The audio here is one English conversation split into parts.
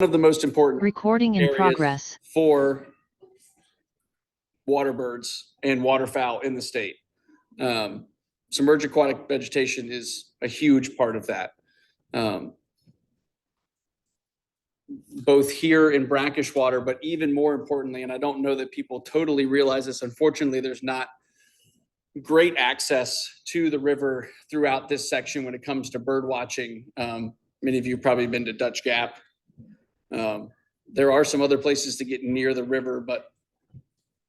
of the most important Recording in areas progress. for water birds and waterfowl in the state. Submerged aquatic vegetation is a huge part of that. Both here in brackish water, but even more importantly, and I don't know that people totally realize this, unfortunately, there's not great access to the river throughout this section when it comes to bird watching. Many of you have probably been to Dutch Gap. There are some other places to get near the river, but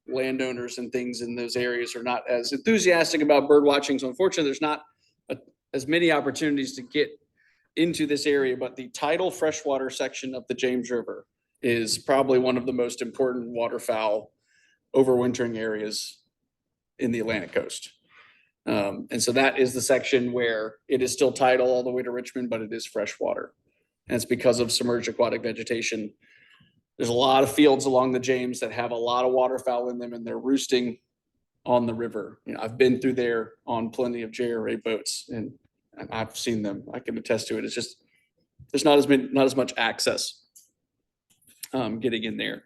landowners and things in those areas are not as enthusiastic about bird watching. So unfortunately, there's not as many opportunities to get into this area, but the tidal freshwater section of the James River is probably one of the most important waterfowl overwintering areas in the Atlantic coast. And so that is the section where it is still tidal all the way to Richmond, but it is freshwater. And it's because of submerged aquatic vegetation. There's a lot of fields along the James that have a lot of waterfowl in them, and they're roosting on the river. You know, I've been through there on plenty of JRA boats, and I've seen them. I can attest to it. It's just there's not as much access getting in there.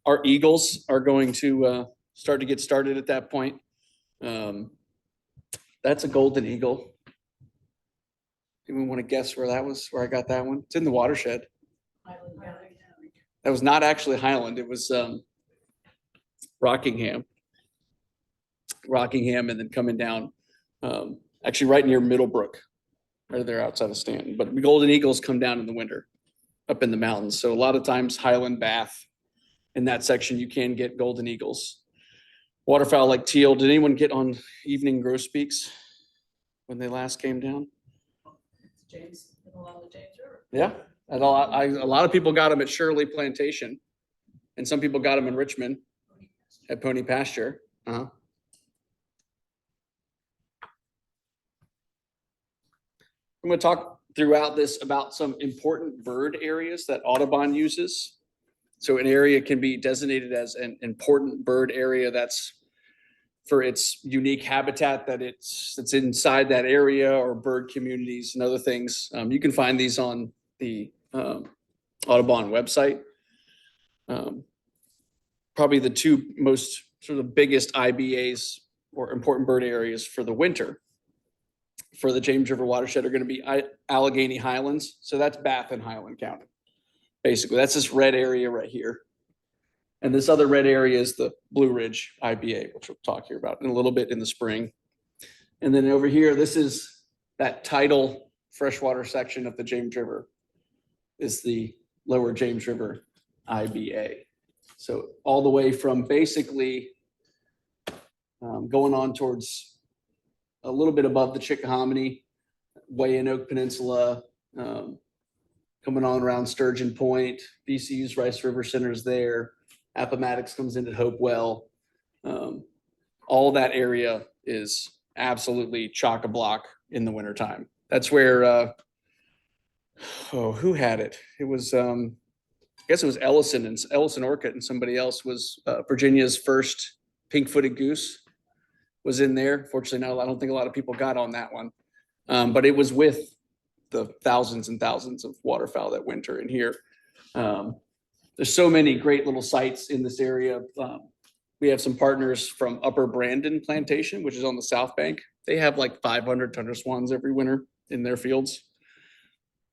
Our eagles are going to start to get started at that point. That's a golden eagle. Anyone want to guess where that was? Where I got that one? It's in the watershed. That was not actually Highland. It was Rockingham, and then coming down. Actually right near Middlebrook, right there outside of Stanton. But golden eagles come down in the winter up in the mountains. So a lot of times Highland, Bath, in that section, you can get golden eagles. Waterfowl like teal. Did anyone get on evening grosbeaks when they last came down? James, along the James River. Yeah, a lot of people got them at Shirley Plantation, and some people got them in Richmond at Pony Pasture. I'm going to talk throughout this about some important bird areas that Audubon uses. So an area can be designated as an important bird area that's for its unique habitat that it's inside that area, or bird communities and other things. You can find these on the Audubon website. Probably the two most sort of biggest IBAs or important bird areas for the winter for the James River watershed are going to be Allegheny Highlands. So that's Bath and Highland County. Basically, that's this red area right here. And this other red area is the Blue Ridge IBA, which we'll talk here about in a little bit in the spring. And then over here, this is that tidal freshwater section of the James River, is the lower James River IBA. So all the way from basically going on towards a little bit above the Chickahominy, Weyanoke Peninsula, coming on around Sturgeon Point, VCU's Rice River Center is there. Appomattox comes into Hopewell. All that area is absolutely chock-a-block in the wintertime. That's where, who had it? It was, I guess it was Ellison Orcutt, and somebody else was Virginia's first pink-footed goose was in there. Fortunately, I don't think a lot of people got on that one. But it was with the thousands and thousands of waterfowl that winter in here. There's so many great little sites in this area. We have some partners from Upper Brandon Plantation, which is on the South Bank. They have like 500 tundra swans every winter in their fields.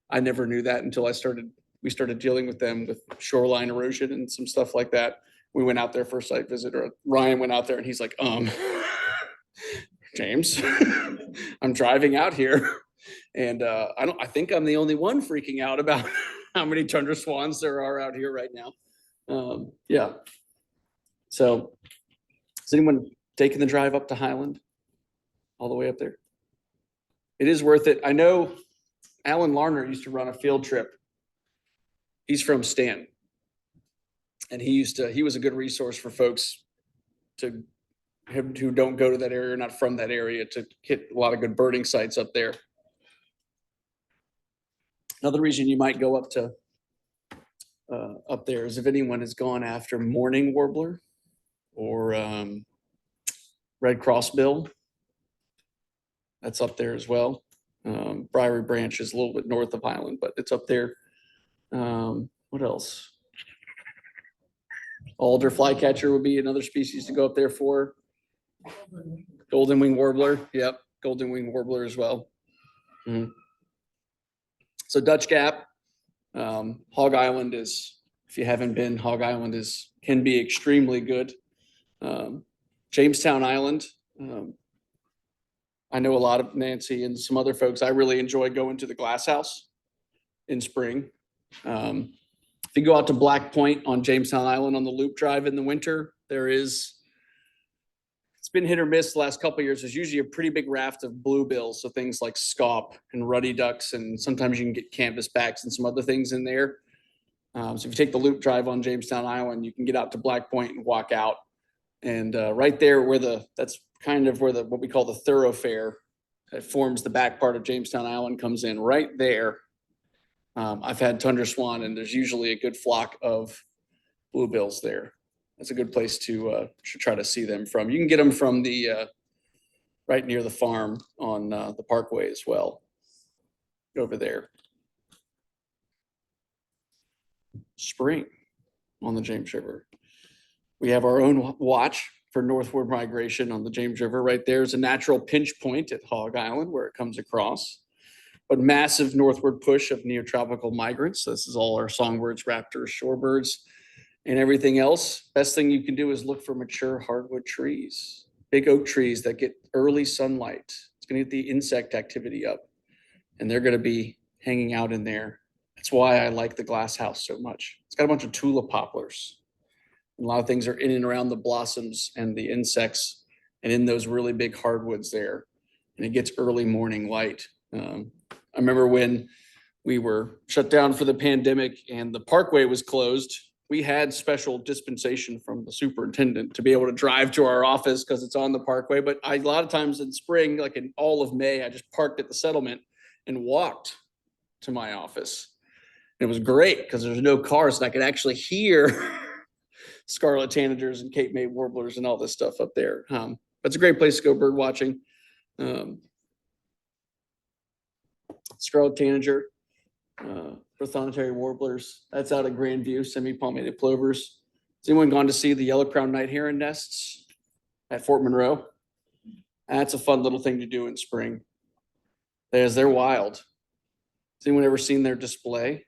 I never knew that until we started dealing with them with shoreline erosion and some stuff like that. We went out there for a site visit, or Ryan went out there and he's like, James, I'm driving out here, and I think I'm the only one freaking out about how many tundra swans there are out here right now. Yeah. So is anyone taking the drive up to Highland all the way up there? It is worth it. I know Alan Larner used to run a field trip. He's from Stanton, and he was a good resource for folks who don't go to that area or not from that area to hit a lot of good birding sites up there. Another reason you might go up to up there is if anyone has gone after mourning warbler or red crossbill. That's up there as well. Briary Branch is a little bit north of Highland, but it's up there. What else? Alder flycatcher would be another species to go up there for. Golden wing warbler. Yep. Golden wing warbler as well. Mhm. So Dutch Gap, Hog Island is, if you haven't been, Hog Island can be extremely good. Jamestown Island. I know a lot of Nancy and some other folks. I really enjoy going to the Glass House in spring. If you go out to Black Point on Jamestown Island on the Loop Drive in the winter, it's been hit or miss the last couple of years. There's usually a pretty big raft of bluebills, so things like scaup and ruddy ducks, and sometimes you can get canvasbacks and some other things in there. So if you take the Loop Drive on Jamestown Island, you can get out to Black Point and walk out. And right there that's kind of where what we call the thoroughfare that forms the back part of Jamestown Island comes in right there. I've had tundra swan, and there's usually a good flock of bluebills there. That's a good place to try to see them from. You can get them from the right near the farm on the Parkway as well, over there. Spring on the James River. We have our own watch for northward migration on the James River. Right there is a natural pinch point at Hog Island where it comes across. But massive northward push of neotropical migrants. So this is all our songbirds, raptors, shorebirds, and everything else. Best thing you can do is look for mature hardwood trees, big oak trees that get early sunlight. It's going to get the insect activity up, and they're going to be hanging out in there. That's why I like the Glass House so much. It's got a bunch of tulip poplars. And a lot of things are in and around the blossoms and the insects and in those really big hardwoods there. And it gets early morning light. I remember when we were shut down for the pandemic and the Parkway was closed, we had special dispensation from the superintendent to be able to drive to our office because it's on the Parkway. But a lot of times in spring, like in all of May, I just parked at the settlement and walked to my office. And it was great because there's no cars and I could actually hear scarlet tanagers and Cape May warblers and all this stuff up there. It's a great place to go bird watching. Scarlet tanager, prothonotary warblers. That's out at Grandview, semi-palmated plovers. Has anyone gone to see the yellow-crowned night heron nests at Fort Monroe? That's a fun little thing to do in spring. They're wild. Has anyone ever seen their display?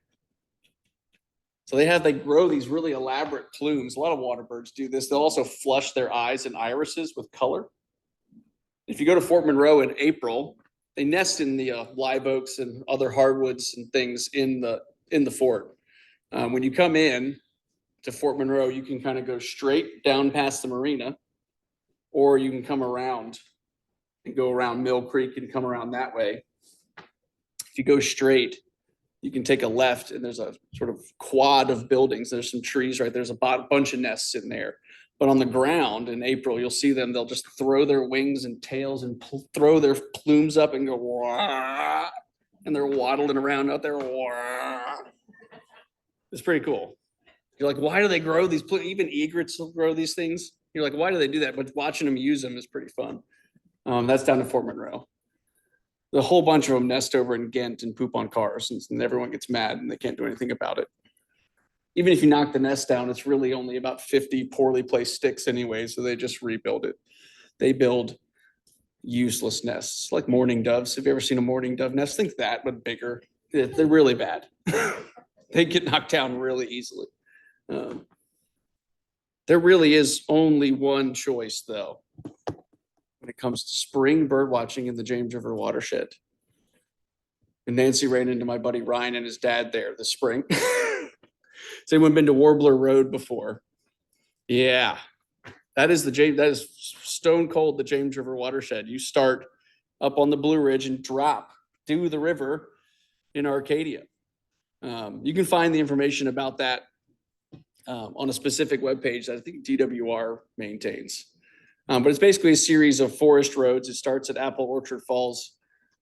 So they grow these really elaborate plumes. A lot of water birds do this. They'll also flush their eyes and irises with color. If you go to Fort Monroe in April, they nest in the live oaks and other hardwoods and things in the fort. When you come in to Fort Monroe, you can kind of go straight down past the marina, or you can come around and go around Mill Creek and come around that way. If you go straight, you can take a left and there's a sort of quad of buildings. There's some trees right there's a bunch of nests in there. But on the ground in April, you'll see them. They'll just throw their wings and tails and throw their plumes up and go, wah, and they're waddling around out there. Wah. It's pretty cool. You're like, why do they grow these plumes? Even egrets will grow these things. You're like, why do they do that? But watching them use them is pretty fun. That's down in Fort Monroe. The whole bunch of them nest over in Ghent and poop on cars, and everyone gets mad and they can't do anything about it. Even if you knock the nest down, it's really only about 50 poorly placed sticks anyway, so they just rebuild it. They build useless nests, like mourning doves. Have you ever seen a mourning dove nest? Think that, but bigger. They're really bad. They get knocked down really easily. There really is only one choice, though, when it comes to spring bird watching in the James River watershed. And Nancy ran into my buddy Ryan and his dad there this spring. Has anyone been to Warbler Road before? Yeah, that is stone cold the James River watershed. You start up on the Blue Ridge and drop to the river in Arcadia. You can find the information about that on a specific webpage that I think DWR maintains. But it's basically a series of forest roads. It starts at Apple Orchard Falls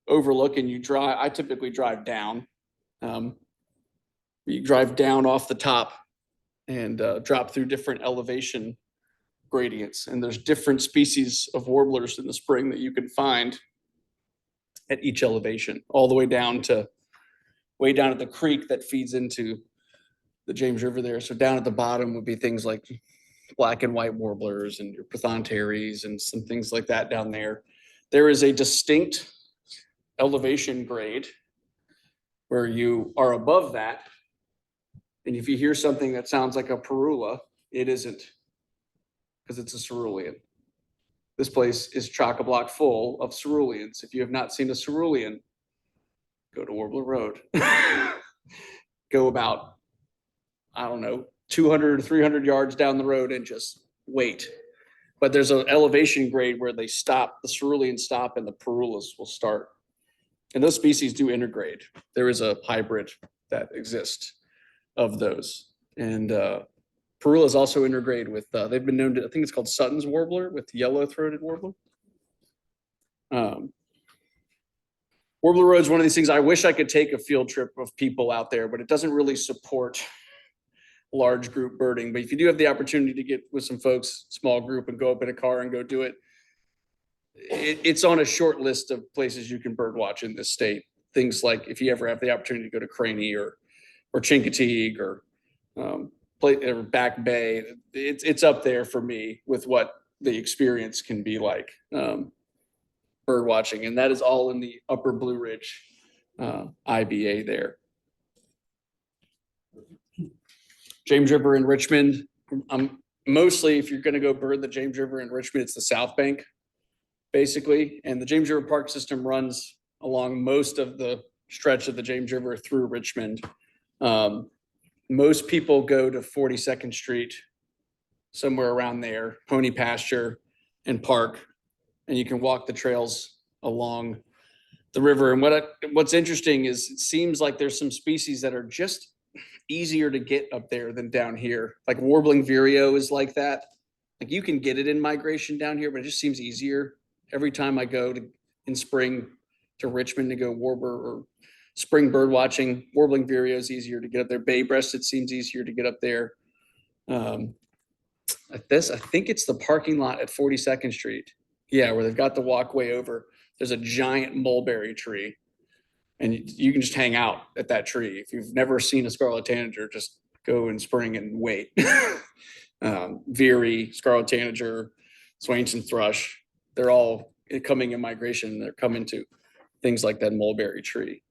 Overlook, and I typically drive down. You drive down off the top and drop through different elevation gradients. And there's different species of warblers in the spring that you can find at each elevation, all the way down at the creek that feeds into the James River there. So down at the bottom would be things like black and white warblers and your prothontaries and some things like that down there. There is a distinct elevation grade where you are above that. And if you hear something that sounds like a parula, it isn't, because it's a cerulean. This place is chock-a-block full of ceruleans. If you have not seen a cerulean, go to Warbler Road. Go about, I don't know, 200 or 300 yards down the road and just wait. But there's an elevation grade where they stop, the ceruleans stop and the parulas will start. And those species do intergrade. There is a hybrid that exists of those. And parulas also intergrade with, they've been known to, I think it's called Sutton's warbler with yellow-throated warbler. Warbler Road is one of these things. I wish I could take a field trip of people out there, but it doesn't really support large group birding. But if you do have the opportunity to get with some folks, small group, and go up in a car and go do it, it's on a short list of places you can bird watch in this state. Things like if you ever have the opportunity to go to Craney or Chincoteague or Back Bay, it's up there for me with what the experience can be like. Bird watching, and that is all in the Upper Blue Ridge IBA there. James River in Richmond. Mostly, if you're going to go bird the James River in Richmond, it's the South Bank, basically. And the James River Park System runs along most of the stretch of the James River through Richmond. Most people go to 42nd Street, somewhere around there, Pony Pasture and Park. And you can walk the trails along the river. And what's interesting is it seems like there's some species that are just easier to get up there than down here. Like warbling vireo is like that. Like you can get it in migration down here, but it just seems easier. Every time I go in spring to Richmond to go warbler or spring bird watching, warbling vireo is easier to get up there. Bay breasted seems easier to get up there. I think it's the parking lot at 42nd Street. Yeah, where they've got the walkway over. There's a giant mulberry tree, and you can just hang out at that tree. If you've never seen a scarlet tanager, just go in spring and wait. Veery, scarlet tanager, Swainson thrush, they're all coming in migration. They're coming to things like that mulberry tree.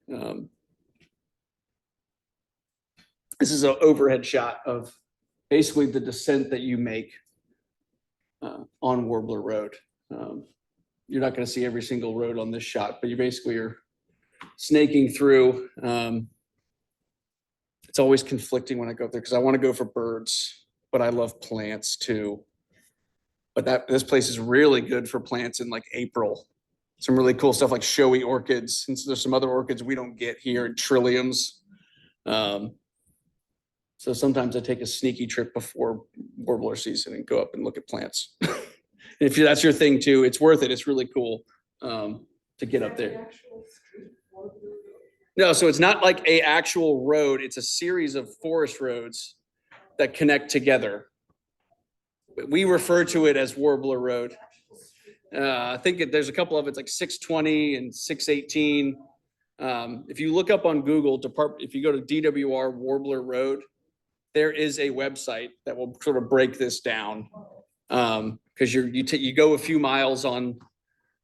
This is an overhead shot of basically the descent that you make on Warbler Road. You're not going to see every single road on this shot, but you basically are snaking through. It's always conflicting when I go up there because I want to go for birds, but I love plants too. But this place is really good for plants in like April. Some really cool stuff like showy orchids. And so there's some other orchids we don't get here, and trilliums. So sometimes I take a sneaky trip before warbler season and go up and look at plants. If that's your thing too, it's worth it. It's really cool to get up there. No, so it's not like an actual road. It's a series of forest roads that connect together. We refer to it as Warbler Road. I think there's a couple of it's like 620 and 618. If you look up on Google, if you go to DWR Warbler Road, there is a website that will sort of break this down. Because you go a few miles on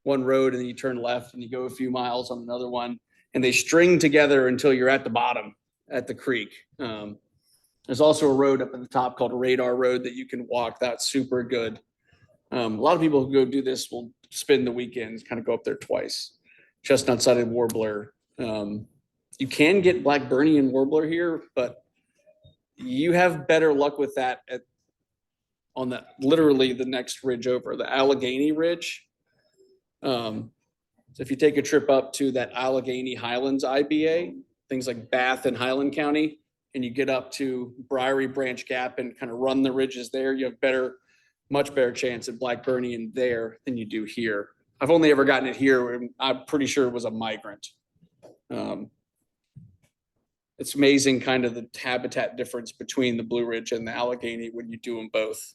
one road and then you turn left and you go a few miles on another one, and they string together until you're at the bottom at the creek. There's also a road up at the top called Radar Road that you can walk. That's super good. A lot of people who go do this will spend the weekends, kind of go up there twice. Chestnut-sided warbler. You can get Blackburnian warbler here, but you have better luck with that on literally the next ridge over, the Allegheny Ridge. So if you take a trip up to that Allegheny Highlands IBA, things like Bath and Highland County, and you get up to Briery Branch Gap and kind of run the ridges there, you have much better chance at Blackburnian there than you do here. I've only ever gotten it here, and I'm pretty sure it was a migrant. It's amazing kind of the habitat difference between the Blue Ridge and the Allegheny when you do them both.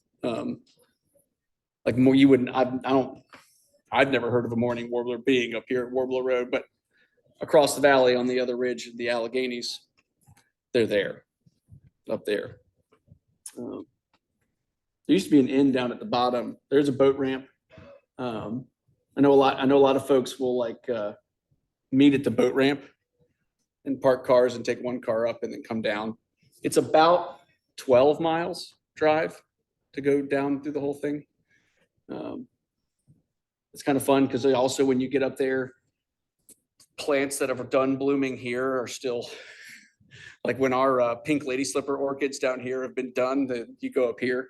Like more, you wouldn't, I've never heard of a mourning warbler being up here at Warbler Road, but across the valley on the other ridge, the Alleghenies, they're there. up there. There used to be an inn down at the bottom. There's a boat ramp. I know a lot of folks will meet at the boat ramp and park cars and take one car up and then come down. It's about 12 miles drive to go down through the whole thing. It's kind of fun because also when you get up there, plants that are done blooming here are still, like when our pink lady slipper orchids down here have been done, that you go up here,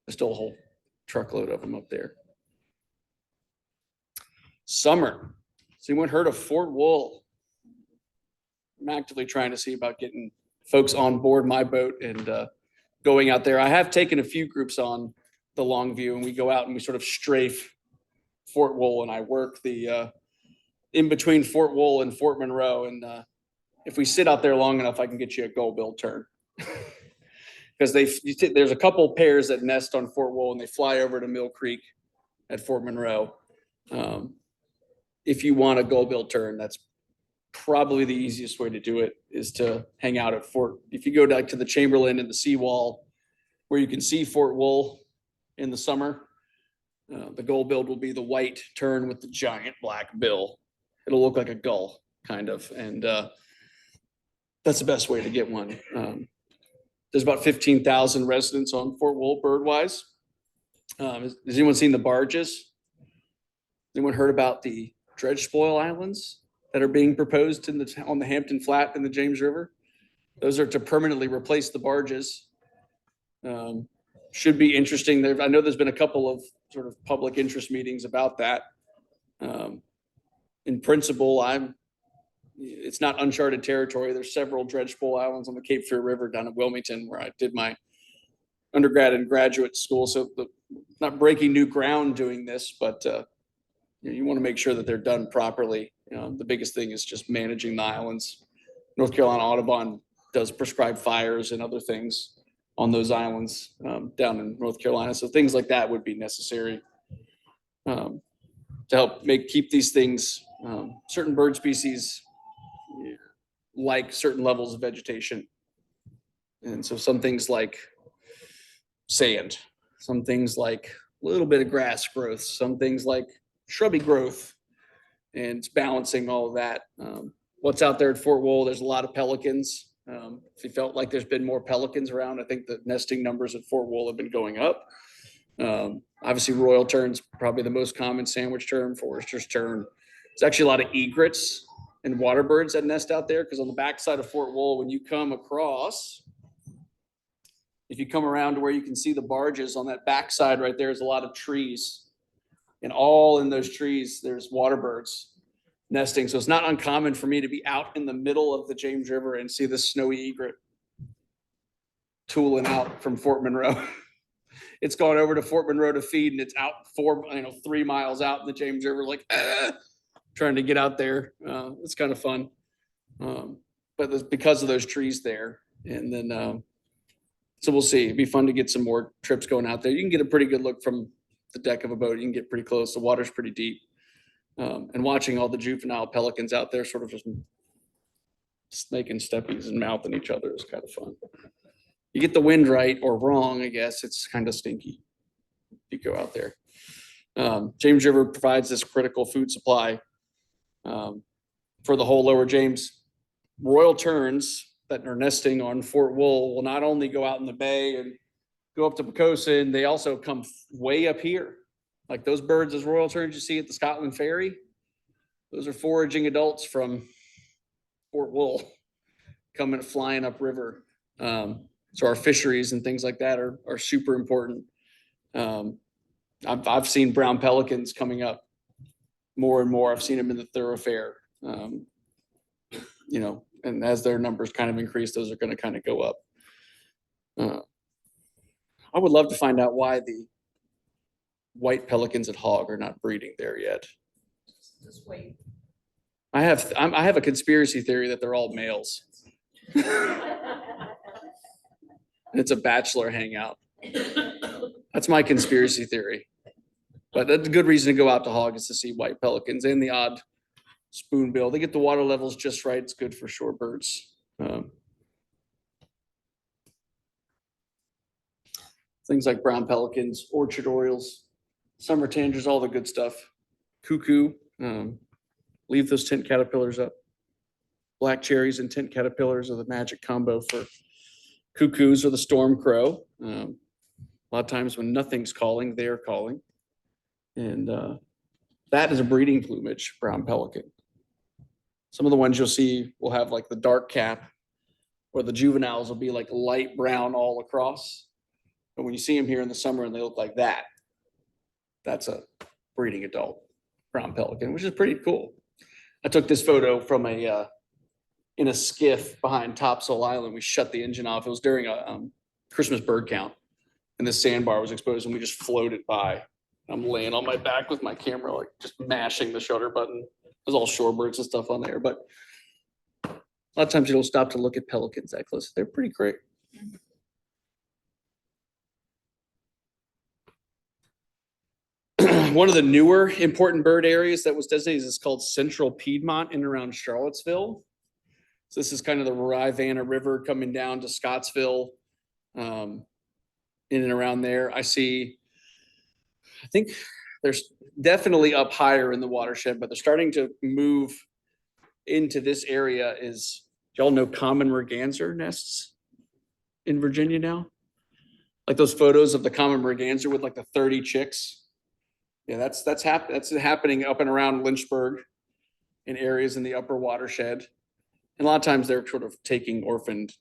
there's still a whole truckload of them up there. Summer. Has anyone heard of Fort Wool? I'm actively trying to see about getting folks on board my boat and going out there. I have taken a few groups on the Longview, and we go out and we sort of strafe Fort Wool, and I work the in between Fort Wool and Fort Monroe. And if we sit out there long enough, I can get you a gull-billed tern. Because there's a couple pairs that nest on Fort Wool and they fly over to Mill Creek at Fort Monroe. If you want a gull-billed tern, that's probably the easiest way to do it, is to hang out at Fort. If you go back to the Chamberlain and the seawall where you can see Fort Wool in the summer, the gull-billed will be the white tern with the giant black bill. It'll look like a gull, kind of, and that's the best way to get one. There's about 15,000 residents on Fort Wool bird-wise. Has anyone seen the barges? Anyone heard about the dredge spoil islands that are being proposed on the Hampton Flat in the James River? Those are to permanently replace the barges. Should be interesting. I know there's been a couple of sort of public interest meetings about that. In principle, it's not uncharted territory. There's several dredge spoil islands on the Cape Fear River down in Wilmington where I did my undergrad and graduate school. So not breaking new ground doing this, but you want to make sure that they're done properly. The biggest thing is just managing the islands. North Carolina Audubon does prescribe fires and other things on those islands down in North Carolina. So things like that would be necessary to help keep these things, certain bird species like certain levels of vegetation. And so some things like sand, some things like a little bit of grass growth, some things like shrubby growth, and it's balancing all of that. What's out there at Fort Wool, there's a lot of pelicans. If you felt like there's been more pelicans around, I think the nesting numbers at Fort Wool have been going up. Obviously royal terns, probably the most common sandwich tern, Forester's tern. There's actually a lot of egrets and water birds that nest out there, because on the backside of Fort Wool, when you come across, if you come around to where you can see the barges, on that backside right there is a lot of trees. And all in those trees, there's water birds nesting. So it's not uncommon for me to be out in the middle of the James River and see the snowy egret tooling out from Fort Monroe. It's gone over to Fort Monroe to feed, and it's out 3 miles out in the James River, like trying to get out there. It's kind of fun. But it's because of those trees there. And then, so we'll see. It'd be fun to get some more trips going out there. You can get a pretty good look from the deck of a boat. You can get pretty close. The water's pretty deep. And watching all the juvenile pelicans out there sort of just making steppies and mouthing each other is kind of fun. You get the wind right or wrong, I guess, it's kind of stinky if you go out there. James River provides this critical food supply for the whole lower James. Royal terns that are nesting on Fort Wool will not only go out in the bay and go up to Pocosin, they also come way up here. Like those birds, those royal terns you see at the Scotland Ferry, those are foraging adults from Fort Wool coming flying up river. So our fisheries and things like that are super important. I've seen brown pelicans coming up more and more. I've seen them in the thoroughfare, and as their numbers kind of increase, those are going to kind of go up. I would love to find out why the white pelicans at Hogg are not breeding there yet. Just wait. I have a conspiracy theory that they're all males. It's a bachelor hangout. That's my conspiracy theory. But that's a good reason to go out to Hogg, is to see white pelicans and the odd spoonbill. They get the water levels just right. It's good for shorebirds. Things like brown pelicans, orchard orioles, summer tangers, all the good stuff. Cuckoo, leave those tent caterpillars up. Black cherries and tent caterpillars are the magic combo for cuckoos or the storm crow. A lot of times when nothing's calling, they're calling. And that is a breeding plumage, brown pelican. Some of the ones you'll see will have like the dark cap, or the juveniles will be like light brown all across. But when you see them here in the summer and they look like that, that's a breeding adult brown pelican, which is pretty cool. I took this photo from in a skiff behind Topsail Island. We shut the engine off. It was during a Christmas bird count, and this sandbar was exposed, and we just floated by. I'm laying on my back with my camera, like just mashing the shutter button. There's all shorebirds and stuff on there, but a lot of times you don't stop to look at pelicans that close. They're pretty great. One of the newer important bird areas that was designated is called Central Piedmont in and around Charlottesville. So this is kind of the Rivanna River coming down to Scottsville, in and around there. I think there's definitely up higher in the watershed, but they're starting to move into this area. Do y'all know common merganser nests in Virginia now? Like those photos of the common merganser with like the 30 chicks. Yeah, that's happening up and around Lynchburg in areas in the upper watershed. And a lot of times they're sort of taking orphaned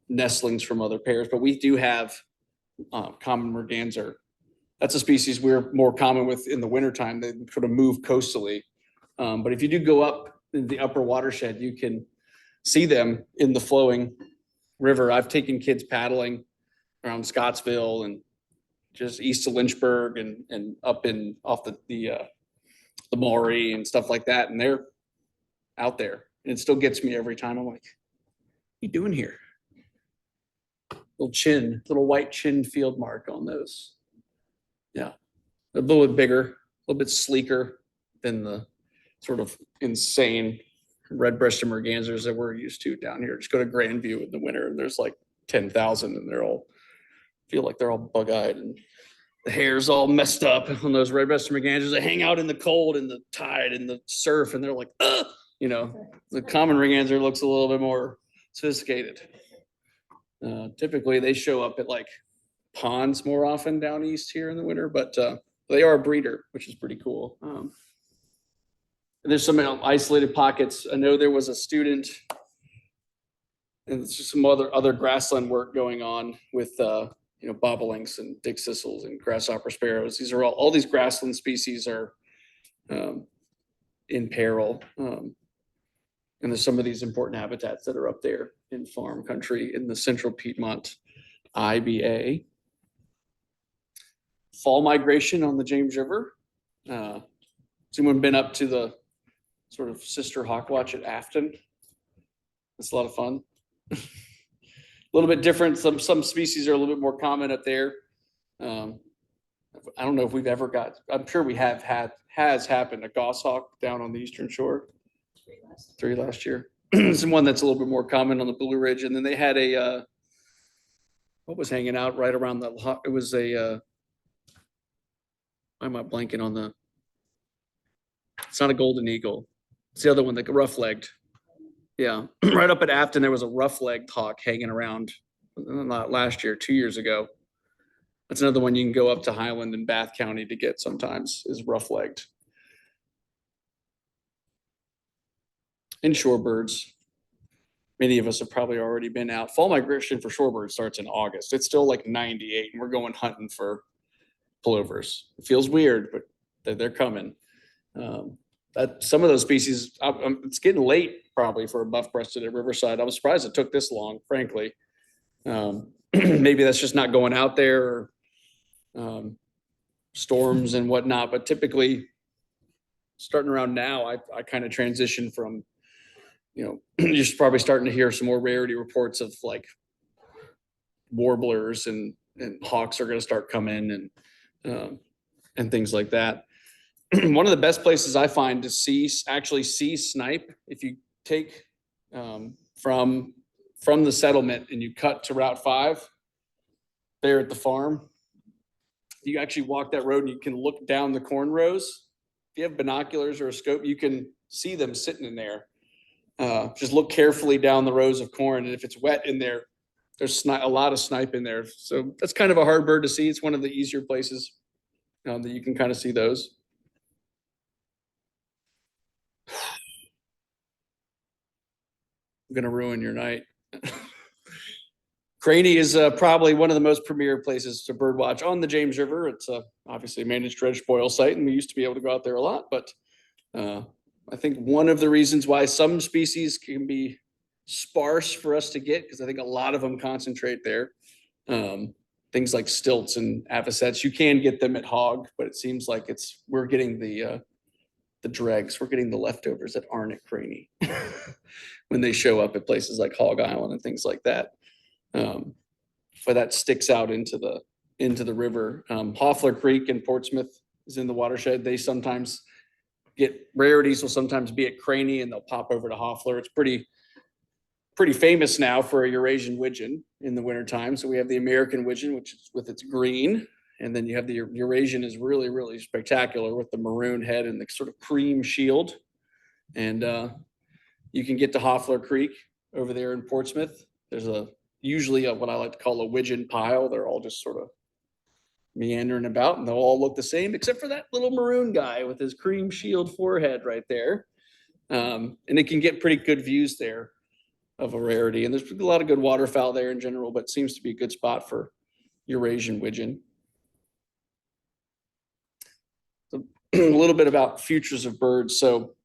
nestlings from other pairs, but we do have common merganser. That's a species we're more common with in the wintertime. They sort of move coastally. But if you do go up in the upper watershed, you can see them in the flowing river. I've taken kids paddling around Scottsville and just east of Lynchburg and up in off the Maury and stuff like that. And they're out there. And it still gets me every time. I'm like, what are you doing here? Little white chin field mark on those. Yeah. A little bit bigger, a little bit sleeker than the sort of insane red-breasted mergansers that we're used to down here. Just go to Grandview in the winter and there's like 10,000 and feel like they're all bug-eyed and the hair's all messed up on those red-breasted mergansers. They hang out in the cold and the tide and the surf and they're like, ugh! You know, the common merganser looks a little bit more sophisticated. Typically they show up at like ponds more often down east here in the winter, but they are a breeder, which is pretty cool. There's some isolated pockets. I know there was a student and it's just some other grassland work going on with bobolinks and dick thistles and grasshopper sparrows. These are all these grassland species are in peril. And there's some of these important habitats that are up there in farm country in the Central Piedmont IBA. Fall migration on the James River. Has anyone been up to the sort of sister hawk watch at Afton? It's a lot of fun. A little bit different. Some species are a little bit more common up there. I don't know if we've ever I'm sure we has happened, a goshawk down on the Eastern Shore. 3 last year. Some one that's a little bit more common on the Blue Ridge. And then they had what was hanging out right around it was why am I blanking on it's not a golden eagle. It's the other one, the rough-legged. Yeah, right up at Afton, there was a rough-legged hawk hanging around, not last year, 2 years ago. That's another one you can go up to Highland and Bath County to get sometimes, is rough-legged. And shorebirds. Many of us have probably already been out. Fall migration for shorebirds starts in August. It's still like 98 and we're going hunting for plovers. It feels weird, but they're coming. That some of those species, it's getting late probably for a buff-breasted at Riverside. I was surprised it took this long, frankly. Maybe that's just not going out there, or storms and whatnot, but typically starting around now, I kind of transition from, you're probably starting to hear some more rarity reports of like warblers and hawks are going to start coming and things like that. One of the best places I find to actually see snipe, if you take from the settlement and you cut to Route 5, there at the farm. You actually walk that road and you can look down the corn rows. If you have binoculars or a scope, you can see them sitting in there. Just look carefully down the rows of corn, and if it's wet in there, there's a lot of snipe in there. So that's kind of a hard bird to see. It's one of the easier places that you can kind of see those. I'm gonna ruin your night. Craney is probably one of the most premier places to bird watch on the James River. It's obviously a managed dredge spoil site, and we used to be able to go out there a lot. But I think one of the reasons why some species can be sparse for us to get, because I think a lot of them concentrate there. Things like stilts and avocets, you can get them at hog, but it seems like we're getting the dregs, we're getting the leftovers that aren't at Craney when they show up at places like Hog Island and things like that. But that sticks out into the river. Hoffler Creek in Portsmouth is in the watershed. They sometimes get rarities, will sometimes be at Craney, and they'll pop over to Hoffler. It's pretty famous now for a Eurasian widgeon in the wintertime. So we have the American widgeon, which is with its green, and then you have the Eurasian is really, really spectacular with the maroon head and the sort of cream shield. And you can get to Hoffler Creek over there in Portsmouth. There's usually what I like to call a widgeon pile. They're all just sort of meandering about, and they'll all look the same, except for that little maroon guy with his cream shield forehead right there. And it can get pretty good views there of a rarity. And there's a lot of good waterfowl there in general, but it seems to be a good spot for Eurasian widgeon. So a little bit about futures of birds. So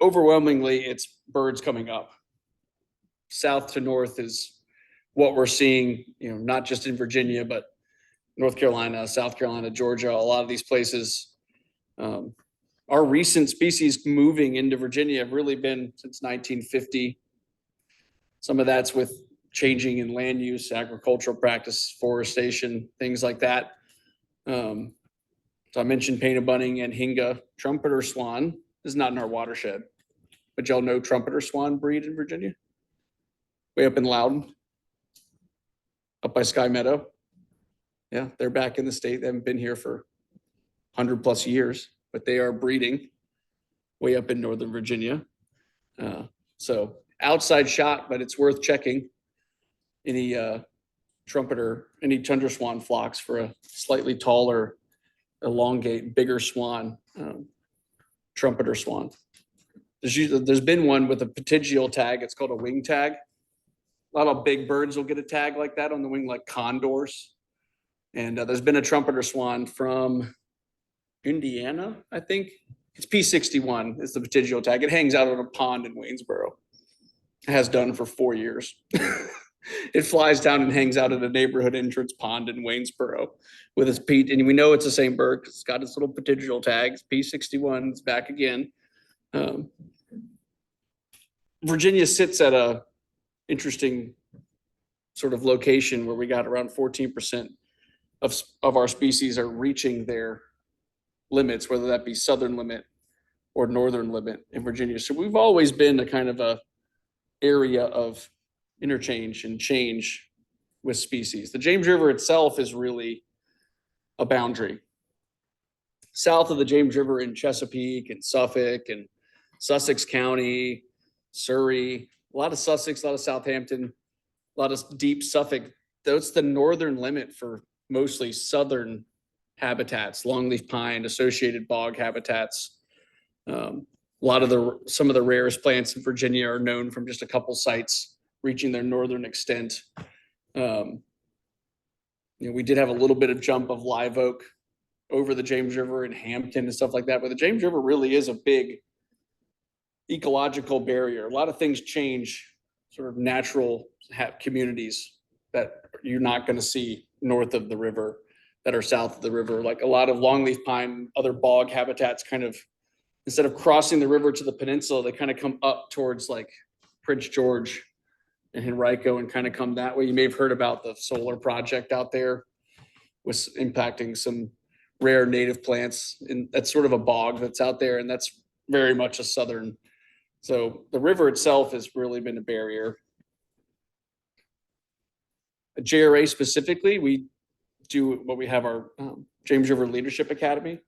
overwhelmingly, it's birds coming up. South to north is what we're seeing, not just in Virginia, but North Carolina, South Carolina, Georgia, a lot of these places. Our recent species moving into Virginia have really been since 1950. Some of that's with changing in land use, agricultural practice, forestation, things like that. So I mentioned painted bunting and hinga. Trumpeter swan is not in our watershed, but y'all know trumpeter swan breed in Virginia? Way up in Loudon, up by Sky Meadow. Yeah, they're back in the state. They haven't been here for 100+ years, but they are breeding way up in Northern Virginia. So outside shot, but it's worth checking any trumpeter, any tundra swan flocks for a slightly taller, elongate, bigger swan, trumpeter swan. There's been one with a pterygial tag. It's called a wing tag. A lot of big birds will get a tag like that on the wing, like condors. And there's been a trumpeter swan from Indiana, I think. It's P61 is the pterygial tag. It hangs out on a pond in Waynesboro. It has done for 4 years. It flies down and hangs out at a neighborhood entrance pond in Waynesboro with its P, and we know it's the same bird because it's got its little pterygial tags. P61 is back again. Virginia sits at a interesting sort of location where we got around 14% of our species are reaching their limits, whether that be southern limit or northern limit in Virginia. So we've always been a kind of a area of interchange and change with species. The James River itself is really a boundary. South of the James River in Chesapeake and Suffolk and Sussex County, Surrey, a lot of Sussex, a lot of Southampton, a lot of deep Suffolk. That's the northern limit for mostly southern habitats, longleaf pine, associated bog habitats. Some of the rarest plants in Virginia are known from just a couple sites reaching their northern extent. We did have a little bit of jump of live oak over the James River in Hampton and stuff like that, but the James River really is a big ecological barrier. A lot of things change, sort of natural communities that you're not going to see north of the river that are south of the river. Like a lot of longleaf pine, other bog habitats kind of, instead of crossing the river to the peninsula, they kind of come up towards like Prince George and Henrico and kind of come that way. You may have heard about the solar project out there was impacting some rare native plants, and that's sort of a bog that's out there, and that's very much a southern. So the river itself has really been a barrier. At JRA specifically, we do what we have our James River Leadership Academy.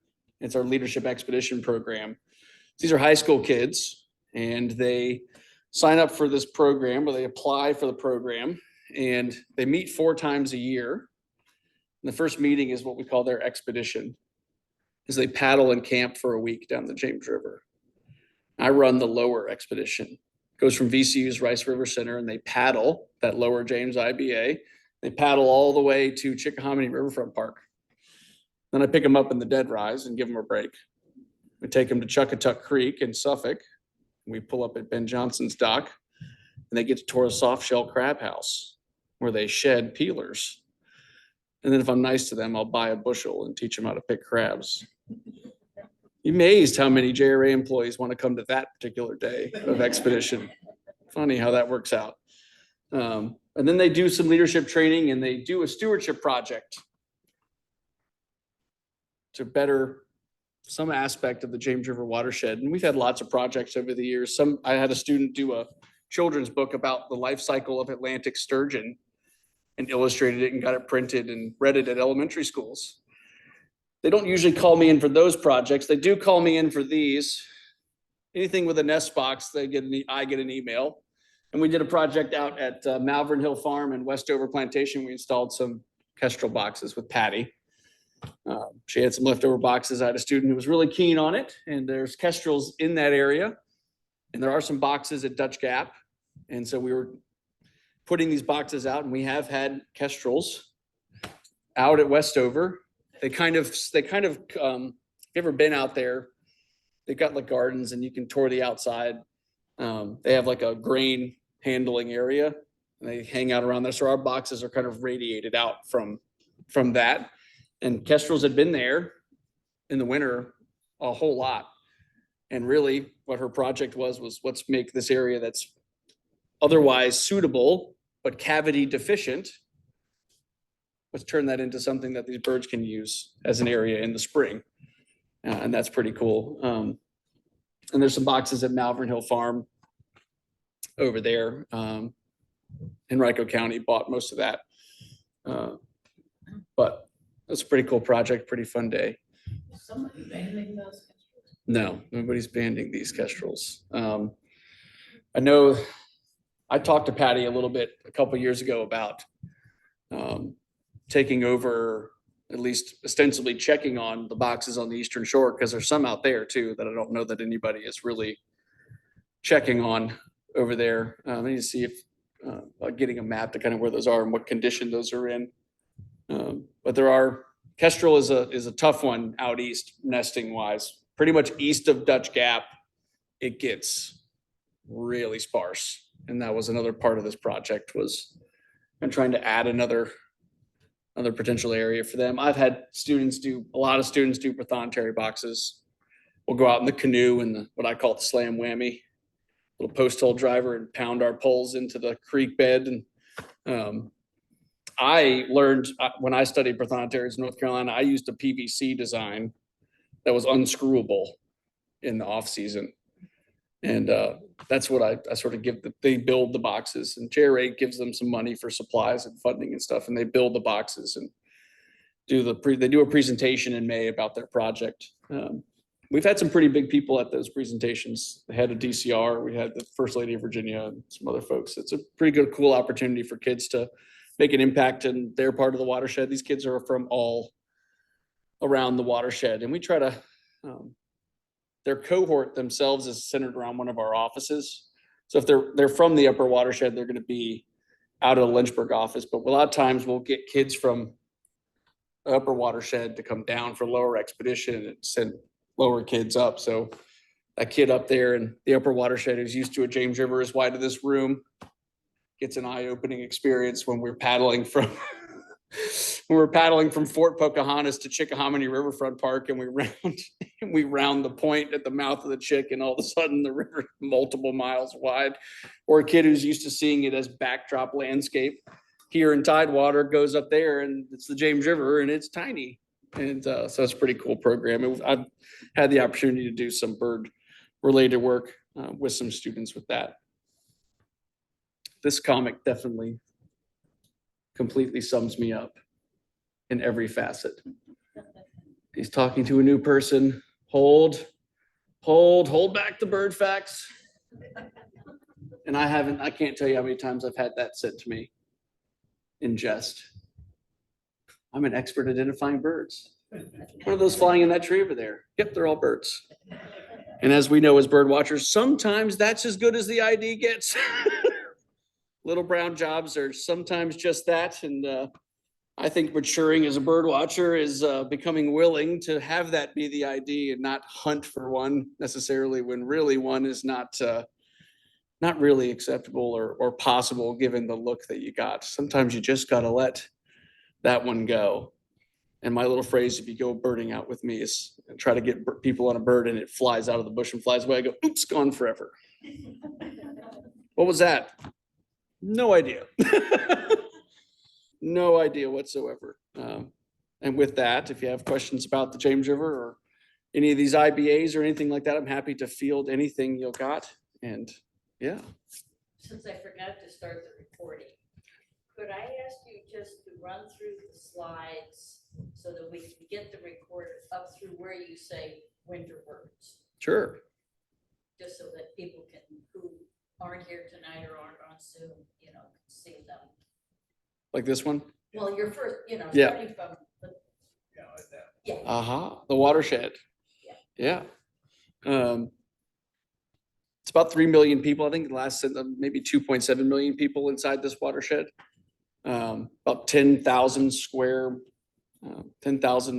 It's our leadership expedition program. These are high school kids, and they sign up for this program, or they apply for the program, and they meet 4 times a year. And the first meeting is what we call their expedition, is they paddle and camp for a week down the James River. I run the lower expedition. It goes from VCU's Rice River Center, and they paddle that lower James IBA. They paddle all the way to Chickahominy Riverfront Park. Then I pick them up in the dead rise and give them a break. We take them to Chuckatuck Creek in Suffolk. We pull up at Ben Johnson's dock, and they get to tour a soft shell crab house where they shed peelers. And then if I'm nice to them, I'll buy a bushel and teach them how to pick crabs. You're amazed how many JRA employees want to come to that particular day of expedition. Funny how that works out. And then they do some leadership training, and they do a stewardship project to better some aspect of the James River watershed. And we've had lots of projects over the years. I had a student do a children's book about the life cycle of Atlantic sturgeon and illustrated it and got it printed and read it at elementary schools. They don't usually call me in for those projects. They do call me in for these. Anything with a nest box, I get an email. And we did a project out at Malvern Hill Farm and Westover Plantation. We installed some kestrel boxes with Patty. She had some leftover boxes. I had a student who was really keen on it, and there's kestrels in that area. And there are some boxes at Dutch Gap. And so we were putting these boxes out, and we have had kestrels out at Westover. They kind of, if you've ever been out there, they've got like gardens, and you can tour the outside. They have like a grain handling area, and they hang out around there. So our boxes are kind of radiated out from that. And kestrels had been there in the winter a whole lot. And really what her project was let's make this area that's otherwise suitable, but cavity deficient. Let's turn that into something that these birds can use as an area in the spring. And that's pretty cool. And there's some boxes at Malvern Hill Farm over there. Henrico County bought most of that. But that's a pretty cool project, pretty fun day. Is somebody banning those kestrels? No, nobody's banding these kestrels. I know I talked to Patty a little bit a couple of years ago about taking over, at least ostensibly checking on the boxes on the Eastern Shore, because there's some out there too that I don't know that anybody is really checking on over there. I need to see if getting a map to kind of where those are and what condition those are in. But there are, kestrel is a tough one out east nesting wise. Pretty much east of Dutch Gap, it gets really sparse. And that was another part of this project, was I'm trying to add another potential area for them. I've had a lot of students do prothonotary boxes. We'll go out in the canoe and what I call the slam whammy, little post hole driver, and pound our poles into the creek bed. And I learned when I studied prothonotaries in North Carolina, I used a PVC design that was unscrewable in the off season. And that's what I sort of they build the boxes, and JRA gives them some money for supplies and funding and stuff. And they build the boxes and they do a presentation in May about their project. We've had some pretty big people at those presentations. The head of DCR, we had the First Lady of Virginia and some other folks. It's a pretty good, cool opportunity for kids to make an impact in their part of the watershed. These kids are from all around the watershed, and we try to, their cohort themselves is centered around one of our offices. So if they're from the upper watershed, they're going to be out of the Lynchburg office, but a lot of times we'll get kids from the upper watershed to come down for lower expedition and send lower kids up. So a kid up there in the upper watershed who's used to a James River as wide as this room gets an eye-opening experience when we're paddling from Fort Pocahontas to Chickahominy Riverfront Park, and we round the point at the mouth of the Chick, and all of a sudden the river multiple miles wide. Or a kid who's used to seeing it as backdrop landscape here in Tidewater goes up there and it's the James River and it's tiny. And so it's a pretty cool program. I've had the opportunity to do some bird related work with some students with that. This comic definitely completely sums me up. in every facet. He's talking to a new person. Hold back the bird facts. And I can't tell you how many times I've had that said to me in jest. I'm an expert at identifying birds. What are those flying in that tree over there? Yep, they're all birds. And as we know as bird watchers, sometimes that's as good as the ID gets. Little brown jobs are sometimes just that. And I think maturing as a bird watcher is becoming willing to have that be the ID and not hunt for one necessarily when really one is not really acceptable or possible given the look that you got. Sometimes you just got to let that one go. And my little phrase, if you go birding out with me, is try to get people on a bird and it flies out of the bush and flies away. I go, oops, gone forever. What was that? No idea. No idea whatsoever. And with that, if you have questions about the James River or any of these IBAs or anything like that, I'm happy to field anything you've got. And yeah. Since I forgot to start the recording, could I ask you just to run through the slides so that we can get the recorder up through where you say winter birds? Sure. Just so that people can, who aren't here tonight or aren't on Zoom, can see them. Like this one? Well, your first, Yeah. starting from the. Yeah, like that. Yeah. The Watershed. Yeah. It's about 3 million people. I think the last maybe 2.7 million people inside this watershed. About 10,000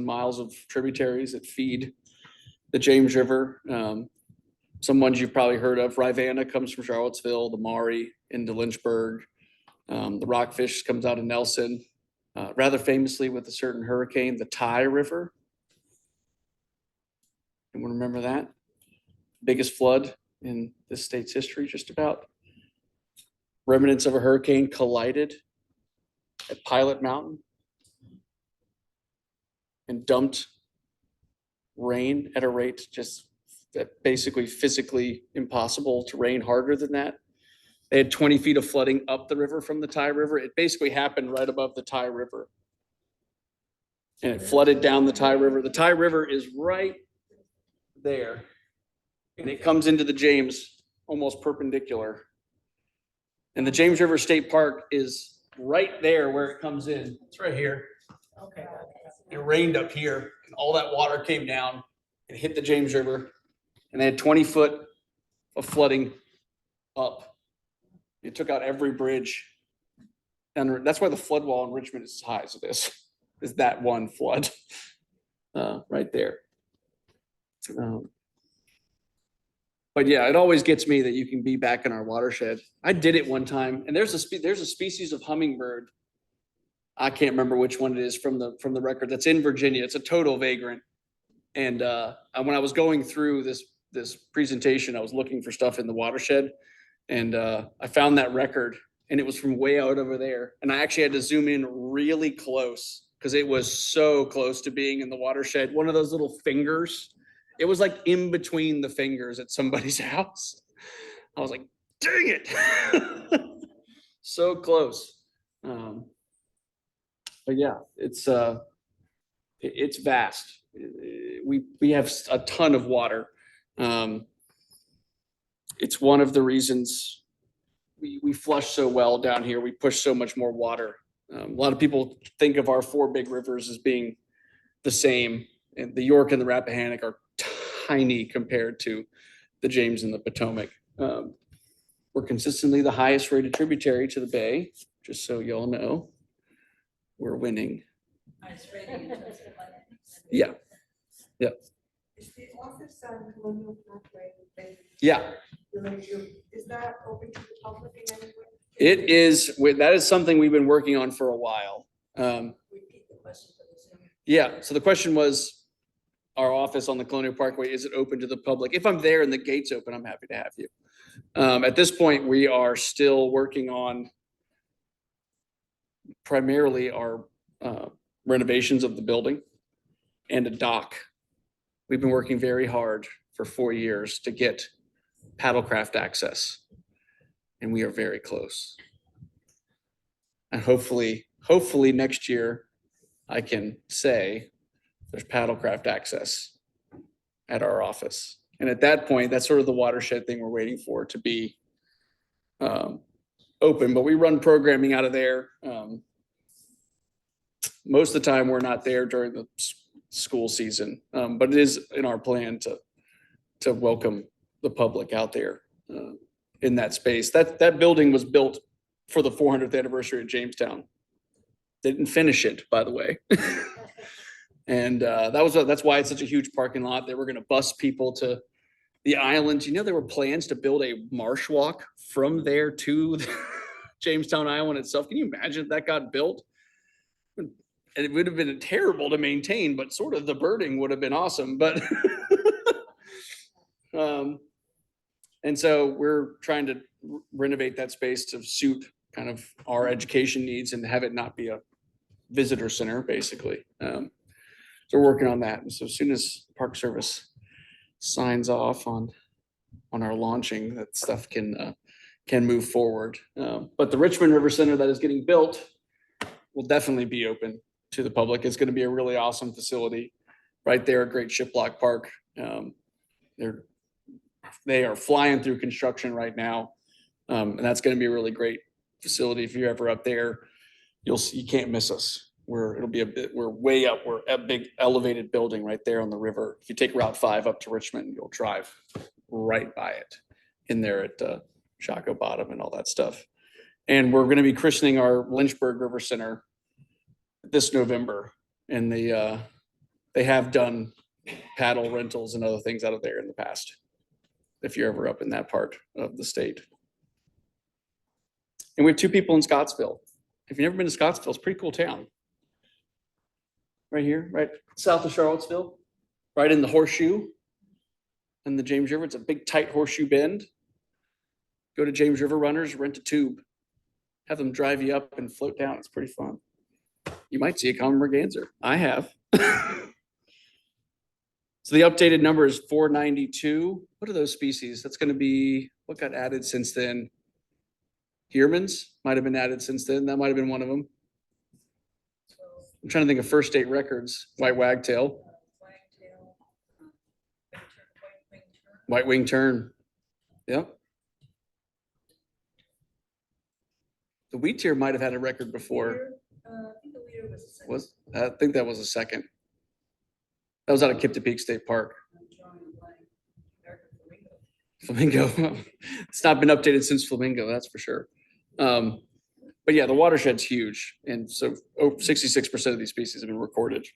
miles of tributaries that feed the James River. Some ones you've probably heard of. Rivanna comes from Charlottesville, the Maury into Lynchburg. The Rockfish comes out of Nelson. Rather famously with a certain hurricane, the Ty River. Anyone remember that? Biggest flood in this state's history, just about. Remnants of a hurricane collided at Pilot Mountain and dumped rain at a rate just that basically physically impossible to rain harder than that. They had 20 feet of flooding up the river from the Ty River. It basically happened right above the Ty River. And it flooded down the Ty River. The Ty River is right there. And it comes into the James almost perpendicular. And the James River State Park is right there where it comes in. It's right here. Okay. It rained up here and all that water came down and hit the James River. And they had 20 foot of flooding up. It took out every bridge. And that's why the flood wall in Richmond is as high as it is that one flood right there. But yeah, it always gets me that you can be back in our watershed. I did it one time, and there's a species of hummingbird. I can't remember which one it is from the record that's in Virginia. It's a total vagrant. And when I was going through this presentation, I was looking for stuff in the watershed, and I found that record, and it was from way out over there. And I actually had to zoom in really close because it was so close to being in the watershed. One of those little fingers. It was like in between the fingers at somebody's house. I was like, dang it. So close. But yeah, it's vast. We have a ton of water. It's one of the reasons we flush so well down here. We push so much more water. A lot of people think of our 4 big rivers as being the same, and the York and the Rappahannock are tiny compared to the James and the Potomac. We're consistently the highest rated tributary to the Bay, just so y'all know. We're winning. Yeah. Yeah. Is the office on Colonial Parkway? Yeah. Is that open to the public in any way? It is. That is something we've been working on for a while. Repeat the question for the Zoom. Yeah. So the question was, our office on the Colonial Parkway, is it open to the public? If I'm there and the gate's open, I'm happy to have you. At this point, we are still working on primarily our renovations of the building and a dock. We've been working very hard for 4 years to get paddlecraft access, and we are very close. And hopefully next year, I can say there's paddlecraft access at our office. And at that point, that's sort of the watershed thing we're waiting for to be open, but we run programming out of there. Most of the time, we're not there during the school season, but it is in our plan to welcome the public out there in that space. That building was built for the 400th anniversary of Jamestown. They didn't finish it, by the way. And that's why it's such a huge parking lot. They were going to bus people to the island. You know, there were plans to build a marsh walk from there to Jamestown Island itself. Can you imagine if that got built? And it would have been terrible to maintain, but sort of the birding would have been awesome. But and so we're trying to renovate that space to suit kind of our education needs and have it not be a visitor center, basically. So we're working on that. And so as soon as Park Service signs off on our launching, that stuff can move forward. But the Richmond River Center that is getting built will definitely be open to the public. It's going to be a really awesome facility right there at Great Shiplock Park. They are flying through construction right now. And that's going to be a really great facility. If you're ever up there, you can't miss us. We're way up. We're a big elevated building right there on the river. If you take Route 5 up to Richmond, you'll drive right by it in there at Shockoe Bottom and all that stuff. And we're going to be christening our Lynchburg River Center this November. And they have done paddle rentals and other things out of there in the past, if you're ever up in that part of the state. And we have 2 people in Scottsville. If you've never been to Scottsville, it's a pretty cool town. Right here, right south of Charlottesville, right in the horseshoe and the James River. It's a big, tight horseshoe bend. Go to James River Runners, rent a tube, have them drive you up and float down. It's pretty fun. You might see a common merganser. I have. So the updated number is 492. What are those species? That's going to be, what got added since then? Heermans might have been added since then. That might have been one of them. I'm trying to think of first state records. White wagtail. White winged tern. Yep. The wheat tear might have had a record before. I think that was a second. That was out of Kipta State Park. Flamingo. It's not been updated since Flamingo, that's for sure. But yeah, the watershed's huge. And so 66% of these species have been recorded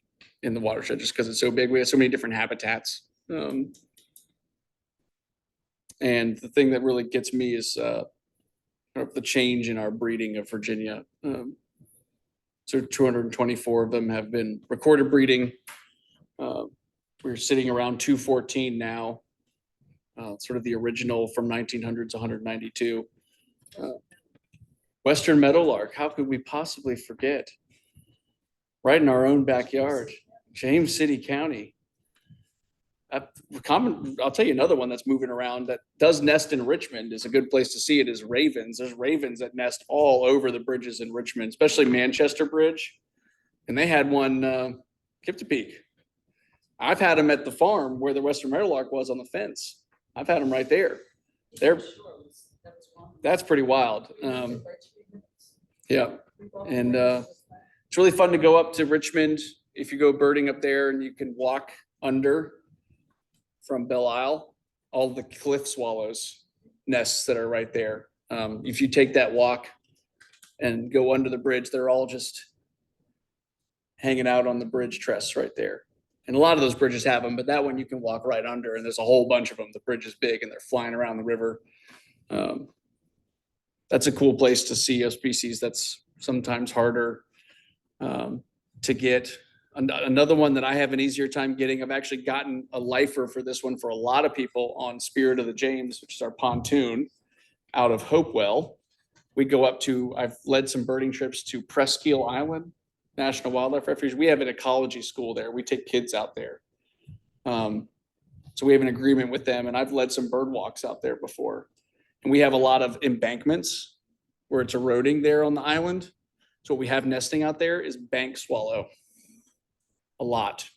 in the watershed just because it's so big. We have so many different habitats. And the thing that really gets me is the change in our breeding of Virginia. So 224 of them have been recorded breeding. We're sitting around 214 now, sort of the original from 1900 to 192. Western meadowlark, how could we possibly forget? Right in our own backyard, James City County. I'll tell you another one that's moving around that does nest in Richmond. Is a good place to see it is ravens. There's ravens that nest all over the bridges in Richmond, especially Manchester Bridge. And they had one Kipta. I've had them at the farm where the Western meadowlark was on the fence. I've had them right there. That's pretty wild. Yeah. And it's really fun to go up to Richmond if you go birding up there, and you can walk under from Belle Isle, all the cliff swallows nests that are right there. If you take that walk and go under the bridge, they're all just hanging out on the bridge truss right there. And a lot of those bridges have them, but that one you can walk right under, and there's a whole bunch of them. The bridge is big and they're flying around the river. That's a cool place to see a species that's sometimes harder to get. Another one that I have an easier time getting, I've actually gotten a lifer for this one for a lot of people on Spirit of the James, which is our pontoon out of Hopewell. We go up to, I've led some birding trips to Presqu'île Island National Wildlife Refuge. We have an ecology school there. We take kids out there. So we have an agreement with them, and I've led some bird walks out there before. And we have a lot of embankments where it's eroding there on the island. So what we have nesting out there is bank swallow. a lot.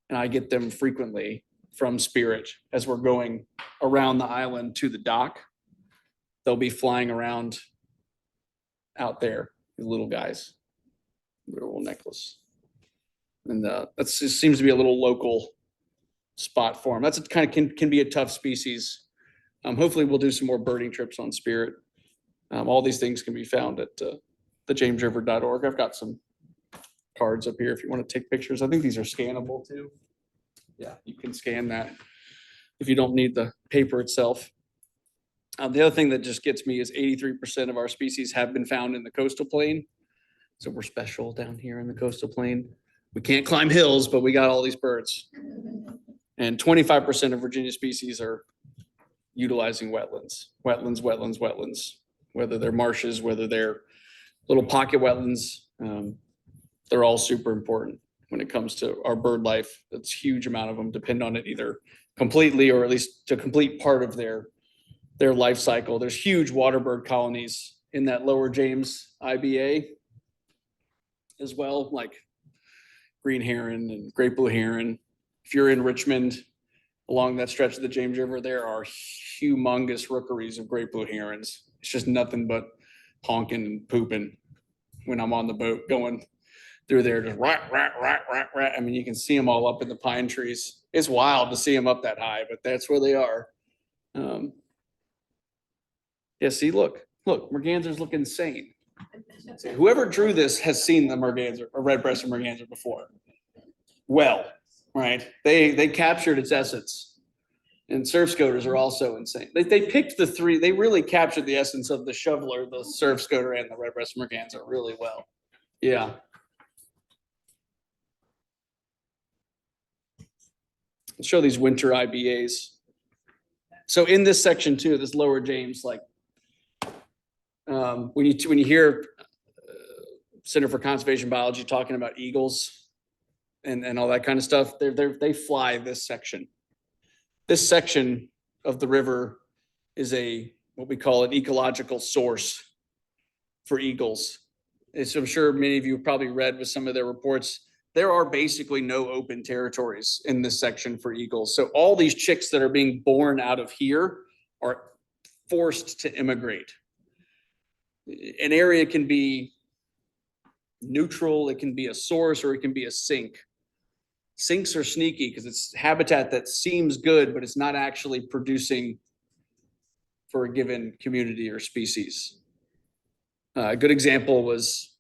And I get them frequently from Spirit as we're going around the island to the dock. They'll be flying around out there, the little guys, little necklace. And that's just seems to be a little local spot for them. That's a kind of can be a tough species. Hopefully we'll do some more birding trips on Spirit. All these things can be found at the jamesriver.org. I've got some cards up here if you want to take pictures. I think these are scannable too. Yeah, you can scan that if you don't need the paper itself. The other thing that just gets me is 83% of our species have been found in the coastal plain. So we're special down here in the coastal plain. We can't climb hills, but we got all these birds. And 25% of Virginia species are utilizing wetlands, whether they're marshes, whether they're little pocket wetlands. They're all super important when it comes to our bird life. That's a huge amount of them depend on it either completely or at least to complete part of their life cycle. There's huge water bird colonies in that lower James IBA as well, like green heron and great blue heron. If you're in Richmond along that stretch of the James River, there are humongous rookeries of great blue herons. It's just nothing but honking and pooping when I'm on the boat going through there, just rat. I mean, you can see them all up in the pine trees. It's wild to see them up that high, but that's where they are. Yeah, see, look, mergansers look insane. See, whoever drew this has seen the merganser or red-breasted merganser before. Well, right? They captured its essence. And surf scoters are also insane. They picked the three, they really captured the essence of the shoveler, the surf scoter, and the red-breasted merganser really well. Yeah. I'll show these winter IBAs. So in this section too, this lower James, like when you hear Center for Conservation Biology talking about eagles and all that kind of stuff, they fly this section. This section of the river is what we call an ecological source for eagles. As I'm sure many of you have probably read with some of their reports, there are basically no open territories in this section for eagles. So all these chicks that are being born out of here are forced to immigrate. An area can be neutral, it can be a source, or it can be a sink. Sinks are sneaky because it's habitat that seems good, but it's not actually producing for a given community or species. A good example was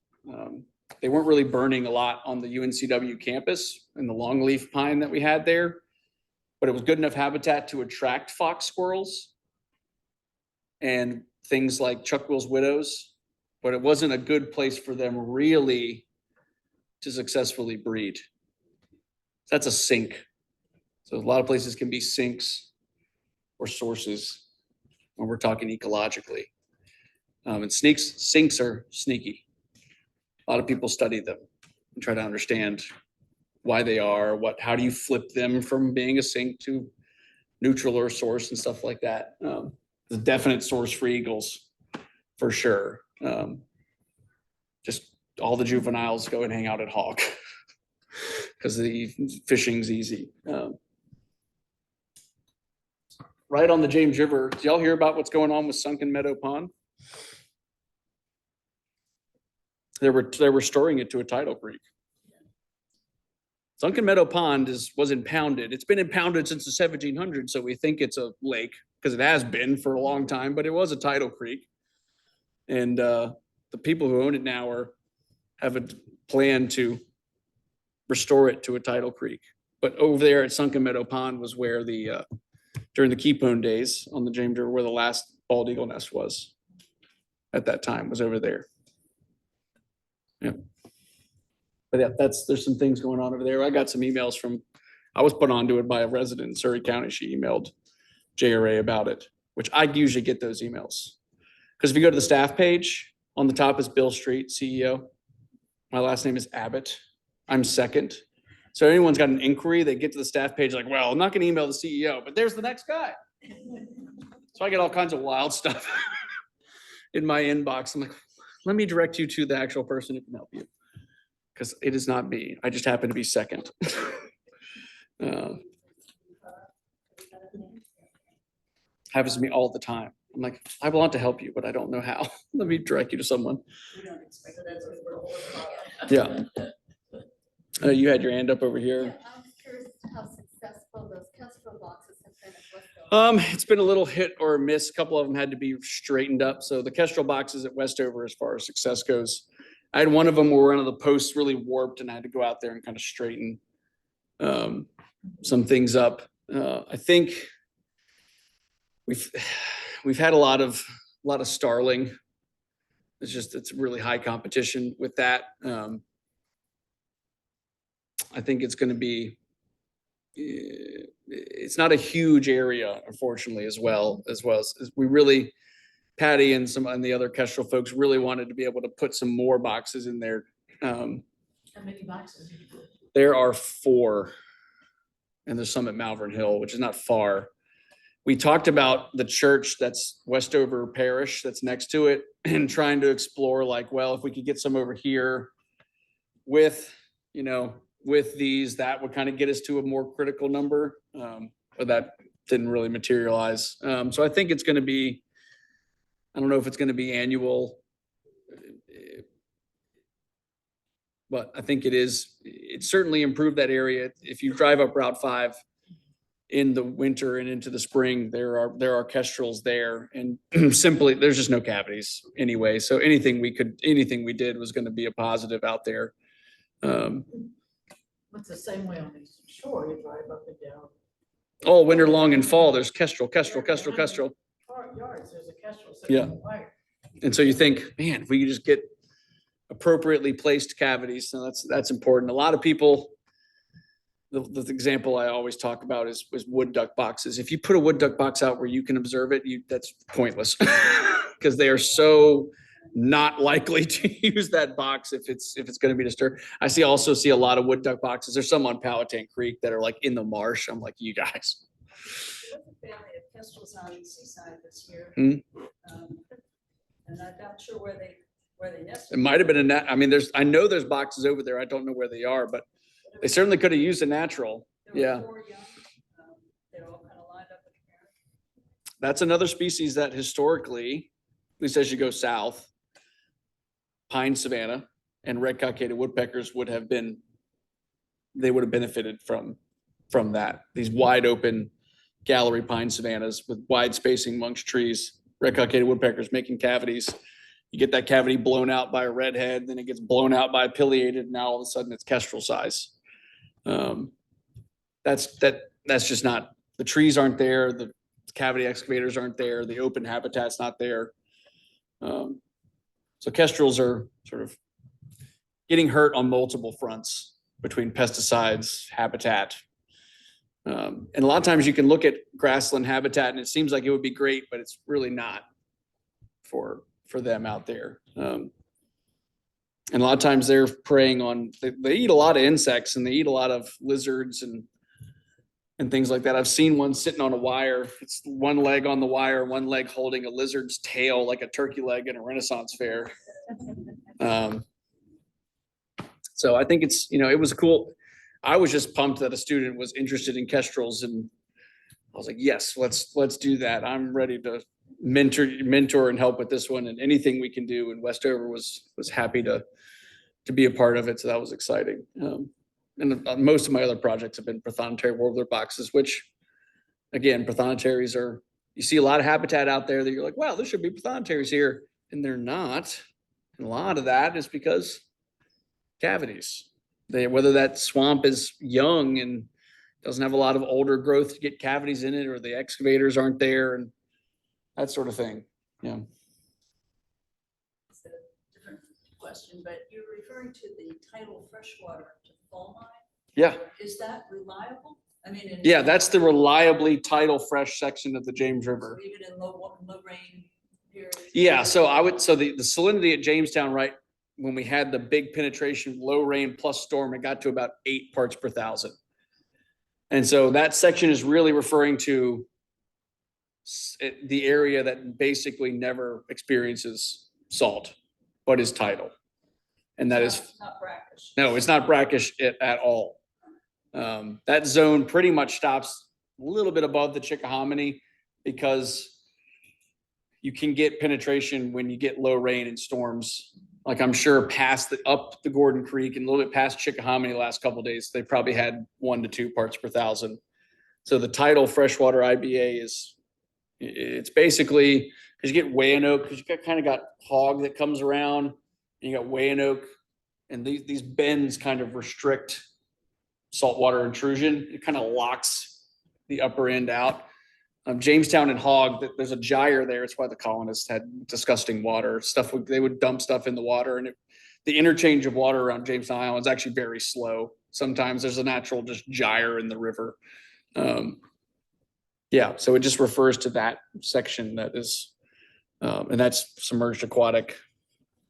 they weren't really burning a lot on the UNCW campus and the longleaf pine that we had there, but it was good enough habitat to attract fox squirrels and things like Chuck-Will's widows, but it wasn't a good place for them really to successfully breed. That's a sink. So a lot of places can be sinks or sources when we're talking ecologically. And sinks are sneaky. A lot of people study them and try to understand why they are, how do you flip them from being a sink to neutral or source and stuff like that. The definite source for eagles, for sure. Just all the juveniles go and hang out at Hawk because the fishing's easy. Right on the James River, did y'all hear about what's going on with Sunken Meadow Pond? They're restoring it to a tidal creek. Sunken Meadow Pond was impounded. It's been impounded since the 1700s, so we think it's a lake because it has been for a long time, but it was a tidal creek. And the people who own it now have a plan to restore it to a tidal creek. But over there at Sunken Meadow Pond was where during the Keepone days on the James River, where the last bald eagle nest was at that time, was over there. Yeah. But yeah, there's some things going on over there. I got some emails I was put onto it by a resident in Surrey County. She emailed JRA about it, which I usually get those emails. Because if you go to the staff page, on the top is Bill Street, CEO. My last name is Abbott. I'm second. So anyone's got an inquiry, they get to the staff page like, well, I'm not going to email the CEO, but there's the next guy. So I get all kinds of wild stuff in my inbox. I'm like, let me direct you to the actual person who can help you. because it is not me. I just happen to be second. Happens to me all the time. I'm like, I want to help you, but I don't know how. Let me direct you to someone. We don't expect that's what we're working on. Yeah. You had your hand up over here. Yeah, I'm curious how successful those Kestrel boxes have been at Westover. It's been a little hit or a miss. A couple of them had to be straightened up. So the Kestrel boxes at Westover, as far as success goes, I had one of them where one of the posts really warped and I had to go out there and kind of straighten some things up. I think we've had a lot of starling. It's really high competition with that. I think it's going to be, it's not a huge area, unfortunately, as well as we really, Patty and the other Kestrel folks really wanted to be able to put some more boxes in there. How many boxes? There are 4, and there's some at Malvern Hill, which is not far. We talked about the church that's Westover Parish that's next to it and trying to explore like, well, if we could get some over here with these, that would kind of get us to a more critical number. But that didn't really materialize. So I think it's going to be, I don't know if it's going to be annual, but I think it certainly improved that area. If you drive up Route 5 in the winter and into the spring, there are kestrels there, and simply there's just no cavities anyway. So anything we did was going to be a positive out there. It's the same way on the shore, you drive up and down. All winter long and fall, there's kestrel. Yards, there's a kestrel sitting Yeah. on the wire. And so you think, man, if we could just get appropriately placed cavities, so that's important. A lot of people, the example I always talk about is wood duck boxes. If you put a wood duck box out where you can observe it, that's pointless because they are so not likely to use that box if it's going to be disturbed. I also see a lot of wood duck boxes. There's some on Powhatan Creek that are like in the marsh. I'm like, you guys. There was a family of kestrels on the seaside this year. Hmm. And I'm not sure where they nested. It might have been a net. I mean, I know there's boxes over there. I don't know where they are, but they certainly could have used a natural. There were Yeah. 4 young, they're all kind of lined up in the air. That's another species that historically, at least as you go south, pine savanna and red cockaded woodpeckers would have benefited from that. These wide open gallery pine savannas with wide spacing amongst trees, red cockaded woodpeckers making cavities. You get that cavity blown out by a redhead, then it gets blown out by a pileated. Now all of a sudden it's kestrel size. That's just not, the trees aren't there. The cavity excavators aren't there. The open habitat's not there. So kestrels are sort of getting hurt on multiple fronts between pesticides, habitat. And a lot of times you can look at grassland habitat and it seems like it would be great, but it's really not for them out there. And a lot of times they're preying on, they eat a lot of insects and they eat a lot of lizards and things like that. I've seen one sitting on a wire. It's one leg on the wire, one leg holding a lizard's tail like a turkey leg in a Renaissance fair. So I think it was cool. I was just pumped that a student was interested in kestrels, and I was like, yes, let's do that. I'm ready to mentor and help with this one, and anything we can do. And Westover was happy to be a part of it. So that was exciting. And most of my other projects have been prothonotary warbler boxes, which again, prothonotarians you see a lot of habitat out there that you're like, wow, there should be prothonotaries here. And they're not. And a lot of that is because cavities. Whether that swamp is young and doesn't have a lot of older growth to get cavities in it, or the excavators aren't there and that sort of thing. Yeah. It's a different question, but you're referring to the tidal freshwater to the fall line. Yeah. Is that reliable? I mean, Yeah, that's the reliably tidal fresh section of the James River. So even in low rain periods. Yeah, so the salinity at Jamestown, right, when we had the big penetration, low rain plus storm, it got to about 8 parts per thousand. And so that section is really referring to the area that basically never experiences salt, but is tidal. And that is, Not brackish. no, it's not brackish at all. That zone pretty much stops a little bit above the Chickahominy because you can get penetration when you get low rain and storms. Like I'm sure up the Gordon Creek and a little bit past Chickahominy the last couple of days, they probably had 1 to 2 parts per thousand. So the tidal freshwater IBA it's basically, because you get Weyanoke, because you kind of got Hog that comes around, and you got Weyanoke, and these bends kind of restrict saltwater intrusion. It kind of locks the upper end out. Jamestown and Hog, there's a gyre there. It's why the colonists had disgusting water stuff. They would dump stuff in the water, and the interchange of water around Jamestown Island is actually very slow. Sometimes there's a natural just gyre in the river. Yeah, so it just refers to that section that is, and that's submerged aquatic.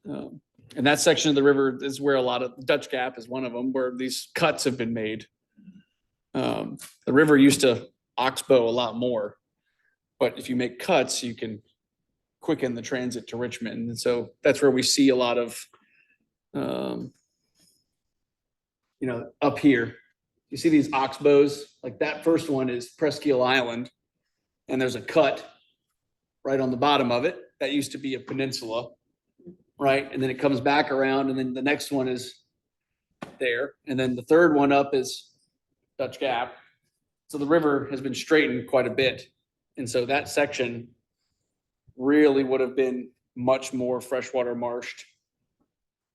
And that section of the river is where a lot of Dutch Gap is one of them, where these cuts have been made. The river used to oxbow a lot more, but if you make cuts, you can quicken the transit to Richmond. And so that's where we see a lot of, up here. You see these oxbows, like that first one is Presqu'île Island, and there's a cut right on the bottom of it. That used to be a peninsula, right? And then it comes back around, and then the next one is there. And then the third one up is Dutch Gap. So the river has been straightened quite a bit. And so that section really would have been much more freshwater marshed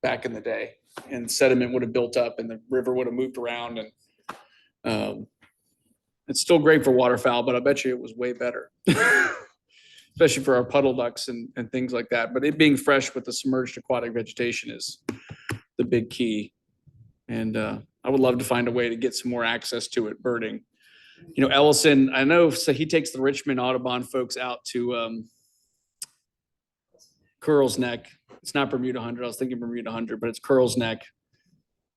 back in the day. And sediment would have built up and the river would have moved around. And it's still great for waterfowl, but I bet you it was way better. Especially for our puddle ducks and things like that. But it being fresh with the submerged aquatic vegetation is the big key. And I would love to find a way to get some more access to it birding. Ellison, I know, so he takes the Richmond Audubon folks out to Curl's Neck. It's not Bermuda 100. I was thinking Bermuda 100, but it's Curl's Neck.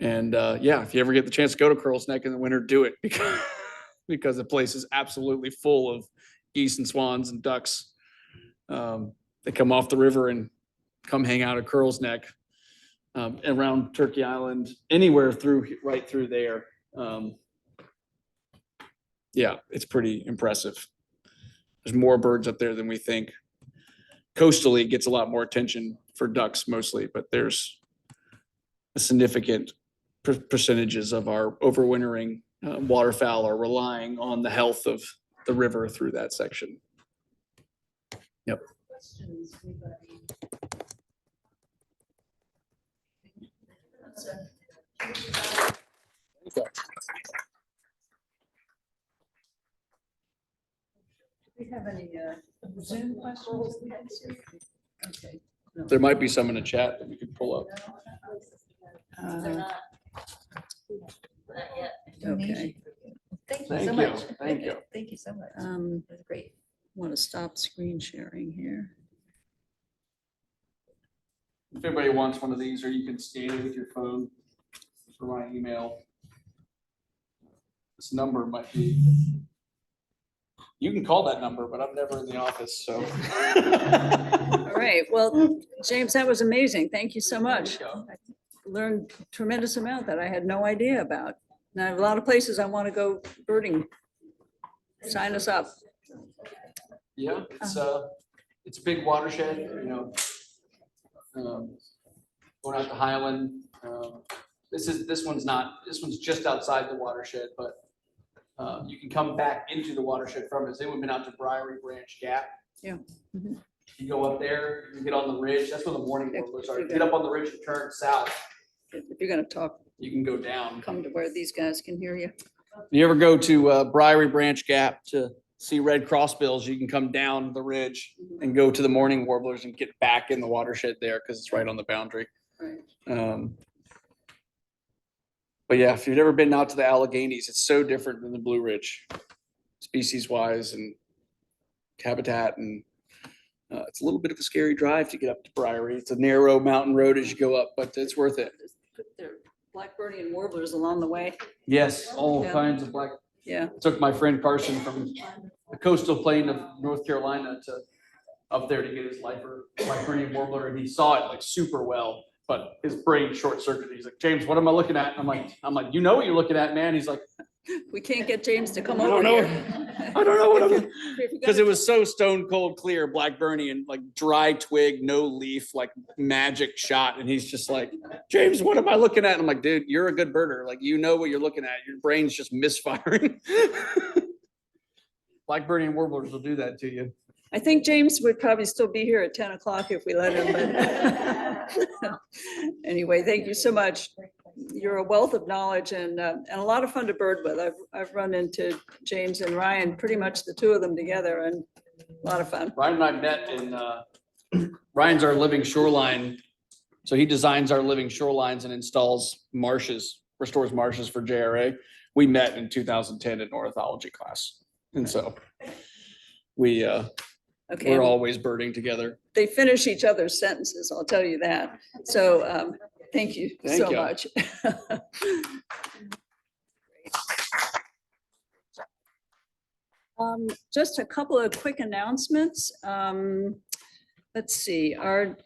And yeah, if you ever get the chance to go to Curl's Neck in the winter, do it because the place is absolutely full of geese and swans and ducks. They come off the river and come hang out at Curl's Neck, around Turkey Island, anywhere right through there. Yeah, it's pretty impressive. There's more birds up there than we think. Coastally, it gets a lot more attention for ducks mostly, but there's a significant percentages of our overwintering waterfowl are relying on the health of the river through that section. Yep. Questions, anybody? Do we have any Zoom questions? Okay. No. There might be some in the chat that we could pull up. They're not. Not yet. Okay. Thank you Thank so you. much. Thank you. Thank you so much. It was great. Want to stop screen sharing here. If anybody wants one of these, or you can scan it with your phone for my email. This number might be, you can call that number, but I'm never in the office, so. All right. Well, James, that was amazing. Thank you so much. I learned a tremendous amount that I had no idea about. And I have a lot of places I want to go birding. Sign us up. Yeah, it's a big watershed, going out to Highland. This one's just outside the watershed, but you can come back into the watershed from it. They would have been out to Briary Branch Gap. Yeah. Mhm. You go up there, you get on the ridge. That's where the morning warblers are. You get up on the ridge and turn south. If you're going to talk, You can go down. come to where these guys can hear you. You ever go to Briary Branch Gap to see red crossbills? You can come down the ridge and go to the morning warblers and get back in the watershed there because it's right on the boundary. Right. But yeah, if you've never been out to the Alleghenies, it's so different than the Blue Ridge, species wise and habitat, and it's a little bit of a scary drive to get up to Briary. It's a narrow mountain road as you go up, but it's worth it. Put their blackbirdie and warblers along the way. Yes, all Yeah. kinds of black. Yeah. Took my friend Carson from the coastal plain of North Carolina to up there to get his blackbirdie warbler, and he saw it like super well. but his brain short circuited. He's like, James, what am I looking at? I'm like, you know what you're looking at, man. He's like, We can't get James to come I over don't know. here. I don't know what I'm, If you're because gonna- it was so stone cold clear, Black Bernie and like dry twig, no leaf, like magic shot. And he's just like, James, what am I looking at? And I'm like, dude, you're a good birder. Like, you know what you're looking at. Your brain's just misfiring. Black Bernie and warblers will do that to you. I think James would probably still be here at 10 o'clock if we let him, but anyway, thank you so much. You're a wealth of knowledge and a lot of fun to bird with. I've run into James and Ryan, pretty much the two of them together, and a lot of fun. Ryan and I met in, Ryan's our living shoreline. So he designs our living shorelines and installs marshes, restores marshes for JRA. We met in 2010 in ornithology class. And so we're Okay, always birding together. they finish each other's sentences, I'll tell you that. So thank you Thank so you. much. Just a couple of quick announcements. Let's see, our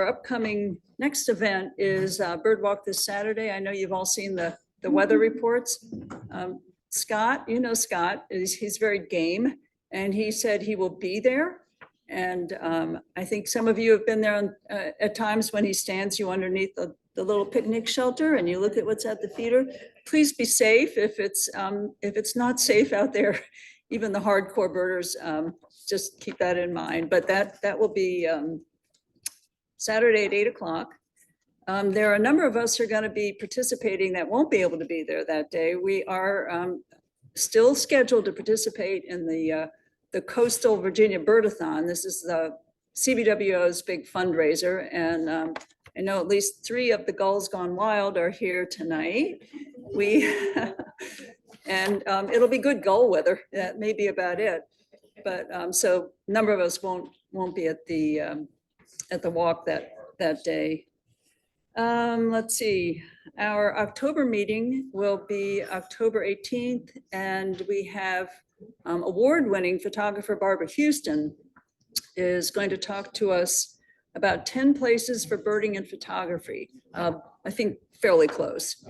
upcoming next event is Bird Walk this Saturday. I know you've all seen the weather reports. Scott, you know Scott, he's very game, and he said he will be there. And I think some of you have been there at times when he stands you underneath the little picnic shelter and you look at what's at the feeder. Please be safe. If it's not safe out there, even the hardcore birders, just keep that in mind. But that will be Saturday at 8 o'clock. There are a number of us who are going to be participating that won't be able to be there that day. We are still scheduled to participate in the Coastal Virginia Birdathon. This is the CBWO's big fundraiser. And I know at least 3 of the Gulls Gone Wild are here tonight. And it'll be good gull weather. That may be about it. But so a number of us won't be at the walk that day. Let's see, our October meeting will be October 18th, and we have award-winning photographer Barbara Houston is going to talk to us about 10 places for birding and photography. I think fairly close.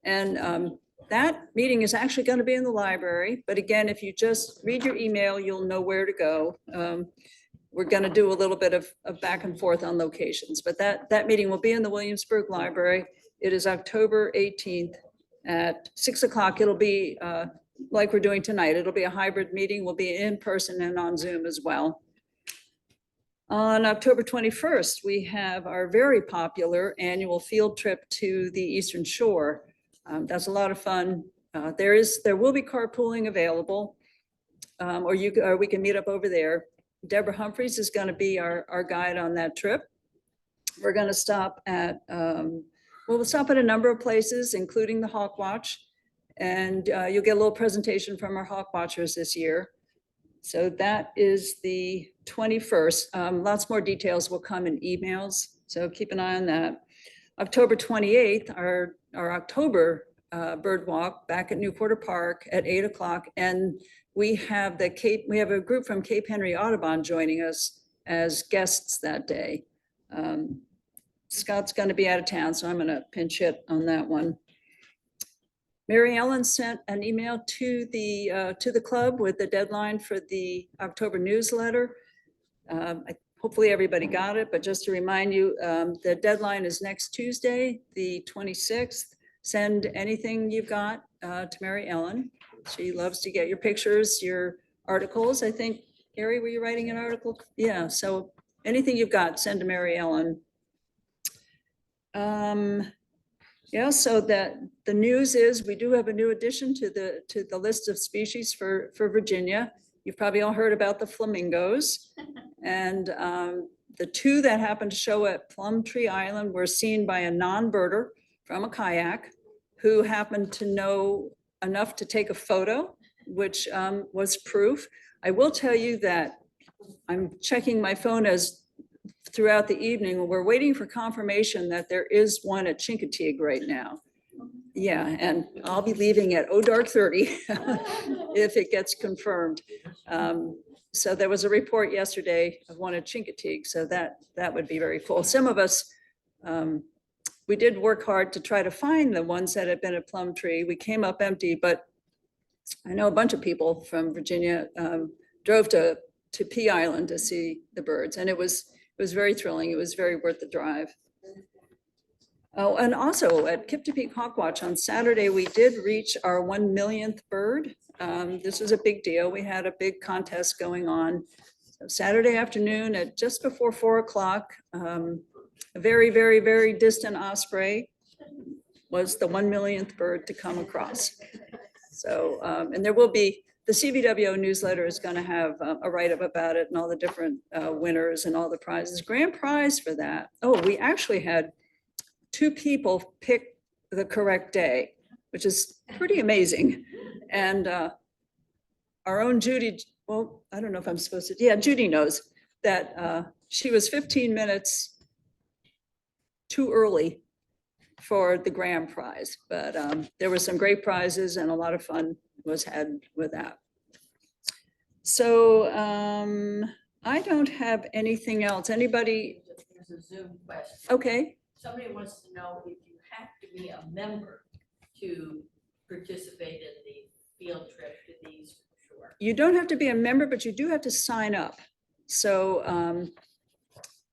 And that meeting is actually going to be in the library. But again, if you just read your email, you'll know where to go. We're going to do a little bit of back and forth on locations, but that meeting will be in the Williamsburg Library. It is October 18th at 6 o'clock. It'll be like we're doing tonight. It'll be a hybrid meeting. We'll be in person and on Zoom as well. On October 21st, we have our very popular annual field trip to the Eastern Shore. That's a lot of fun. There will be carpooling available, or we can meet up over there. Deborah Humphreys is going to be our guide on that trip. We're going to stop at, we'll stop at a number of places, including the Hawk Watch. And you'll get a little presentation from our Hawk Watchers this year. So that is the 21st. Lots more details will come in emails. So keep an eye on that. October 28th, our October bird walk back at Newporter Park at 8 o'clock. And we have a group from Cape Henry Audubon joining us as guests that day. Scott's going to be out of town, so I'm going to pinch hit on that one. Mary Ellen sent an email to the club with the deadline for the October newsletter. Hopefully everybody got it, but just to remind you, the deadline is next Tuesday, the 26th. Send anything you've got to Mary Ellen. She loves to get your pictures, your articles. I think, Gary, were you writing an article? Yeah, so anything you've got, send to Mary Ellen. Yeah, so that the news is we do have a new addition to the list of species for Virginia. You've probably all heard about the flamingos. And the 2 that happened to show at Plum Tree Island were seen by a non-birder from a kayak who happened to know enough to take a photo, which was proof. I will tell you that I'm checking my phone as throughout the evening. We're waiting for confirmation that there is one at Chincoteague right now. Yeah, and I'll be leaving at dark 30 if it gets confirmed. So there was a report yesterday of one at Chincoteague, so that would be very cool. Some of us we did work hard to try to find the ones that had been at Plumtree. We came up empty, but I know a bunch of people from Virginia drove to Pea Island to see the birds, and it was very thrilling. It was very worth the drive. Oh, and also at Kip-to-Peak Hawk Watch on Saturday, we did reach our 1 millionth bird. This was a big deal. We had a big contest going on. So Saturday afternoon at just before 4 o'clock, a very, very, very distant osprey was the 1 millionth bird to come across. So, and there will be, the CVWO newsletter is going to have a write-up about it and all the different winners and all the prizes. Grand prize for that. Oh, we actually had 2 people pick the correct day, which is pretty amazing. And our own Judy, well, I don't know if I'm supposed to, yeah, Judy knows that she was 15 minutes too early for the grand prize, but there were some great prizes and a lot of fun was had with that. So I don't have anything else. Anybody? There's a Zoom question. Okay. Somebody wants to know if you have to be a member to participate in the field trip to these, for sure. You don't have to be a member, but you do have to sign up. So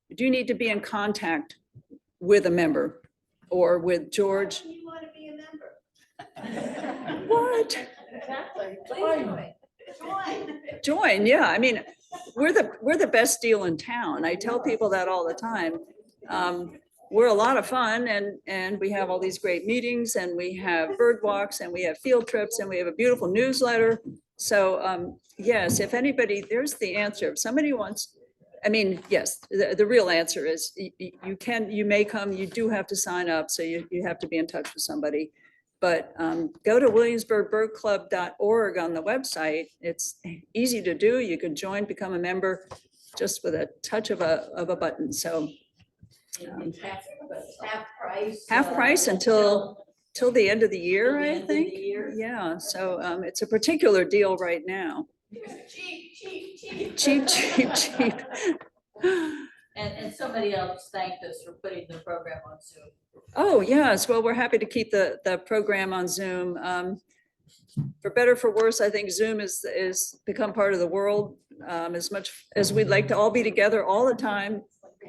you do need to be in contact with a member or with George. You want to be a member? What? Exactly. Join. Join, yeah. I mean, we're the best deal in town. I tell people that all the time. We're a lot of fun and we have all these great meetings and we have bird walks and we have field trips and we have a beautiful newsletter. So yes, if anybody, there's the answer. If somebody wants, I mean, yes, the real answer is you may come, you do have to sign up. So you have to be in touch with somebody. But go to williamsburgbirdclub.org on the website. It's easy to do. You can join, become a member just with a touch of a button. So It's half price. half price until till the end of the year, Till the I end of the think. year. Yeah, so it's a particular deal right now. Cheap. Cheap, cheap, cheap. And somebody else thanked us for putting the program on Zoom. Oh, yes. Well, we're happy to keep the program on Zoom. For better, for worse, I think Zoom is become part of the world. As much as we'd like to all be together all the time,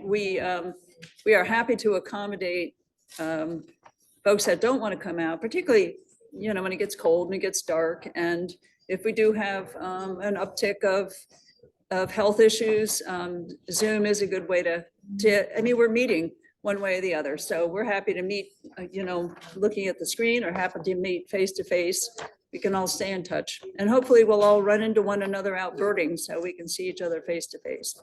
we are happy to accommodate folks that don't want to come out, particularly, you know, when it gets cold and it gets dark. And if we do have an uptick of health issues, Zoom is a good way to, I mean, we're meeting one way or the other. So we're happy to meet, you know, looking at the screen or happen to meet face to face. We can all stay in touch and hopefully we'll all run into one another out birding so we can see each other face to face.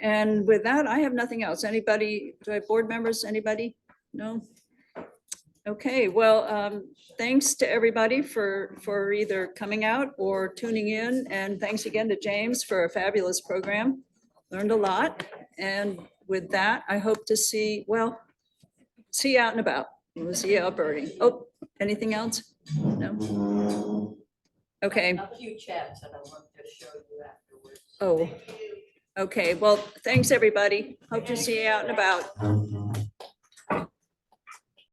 And with that, I have nothing else. Anybody, do I have board members? Anybody? No? Okay, well, thanks to everybody for either coming out or tuning in. And thanks again to James for a fabulous program. Learned a lot. And with that, I hope to see you out and about. We'll see you out birding. Oh, anything else? No? Okay. A few chats that I want to show you afterwards. Oh, okay. Well, thanks, everybody. Hope to see you out and about.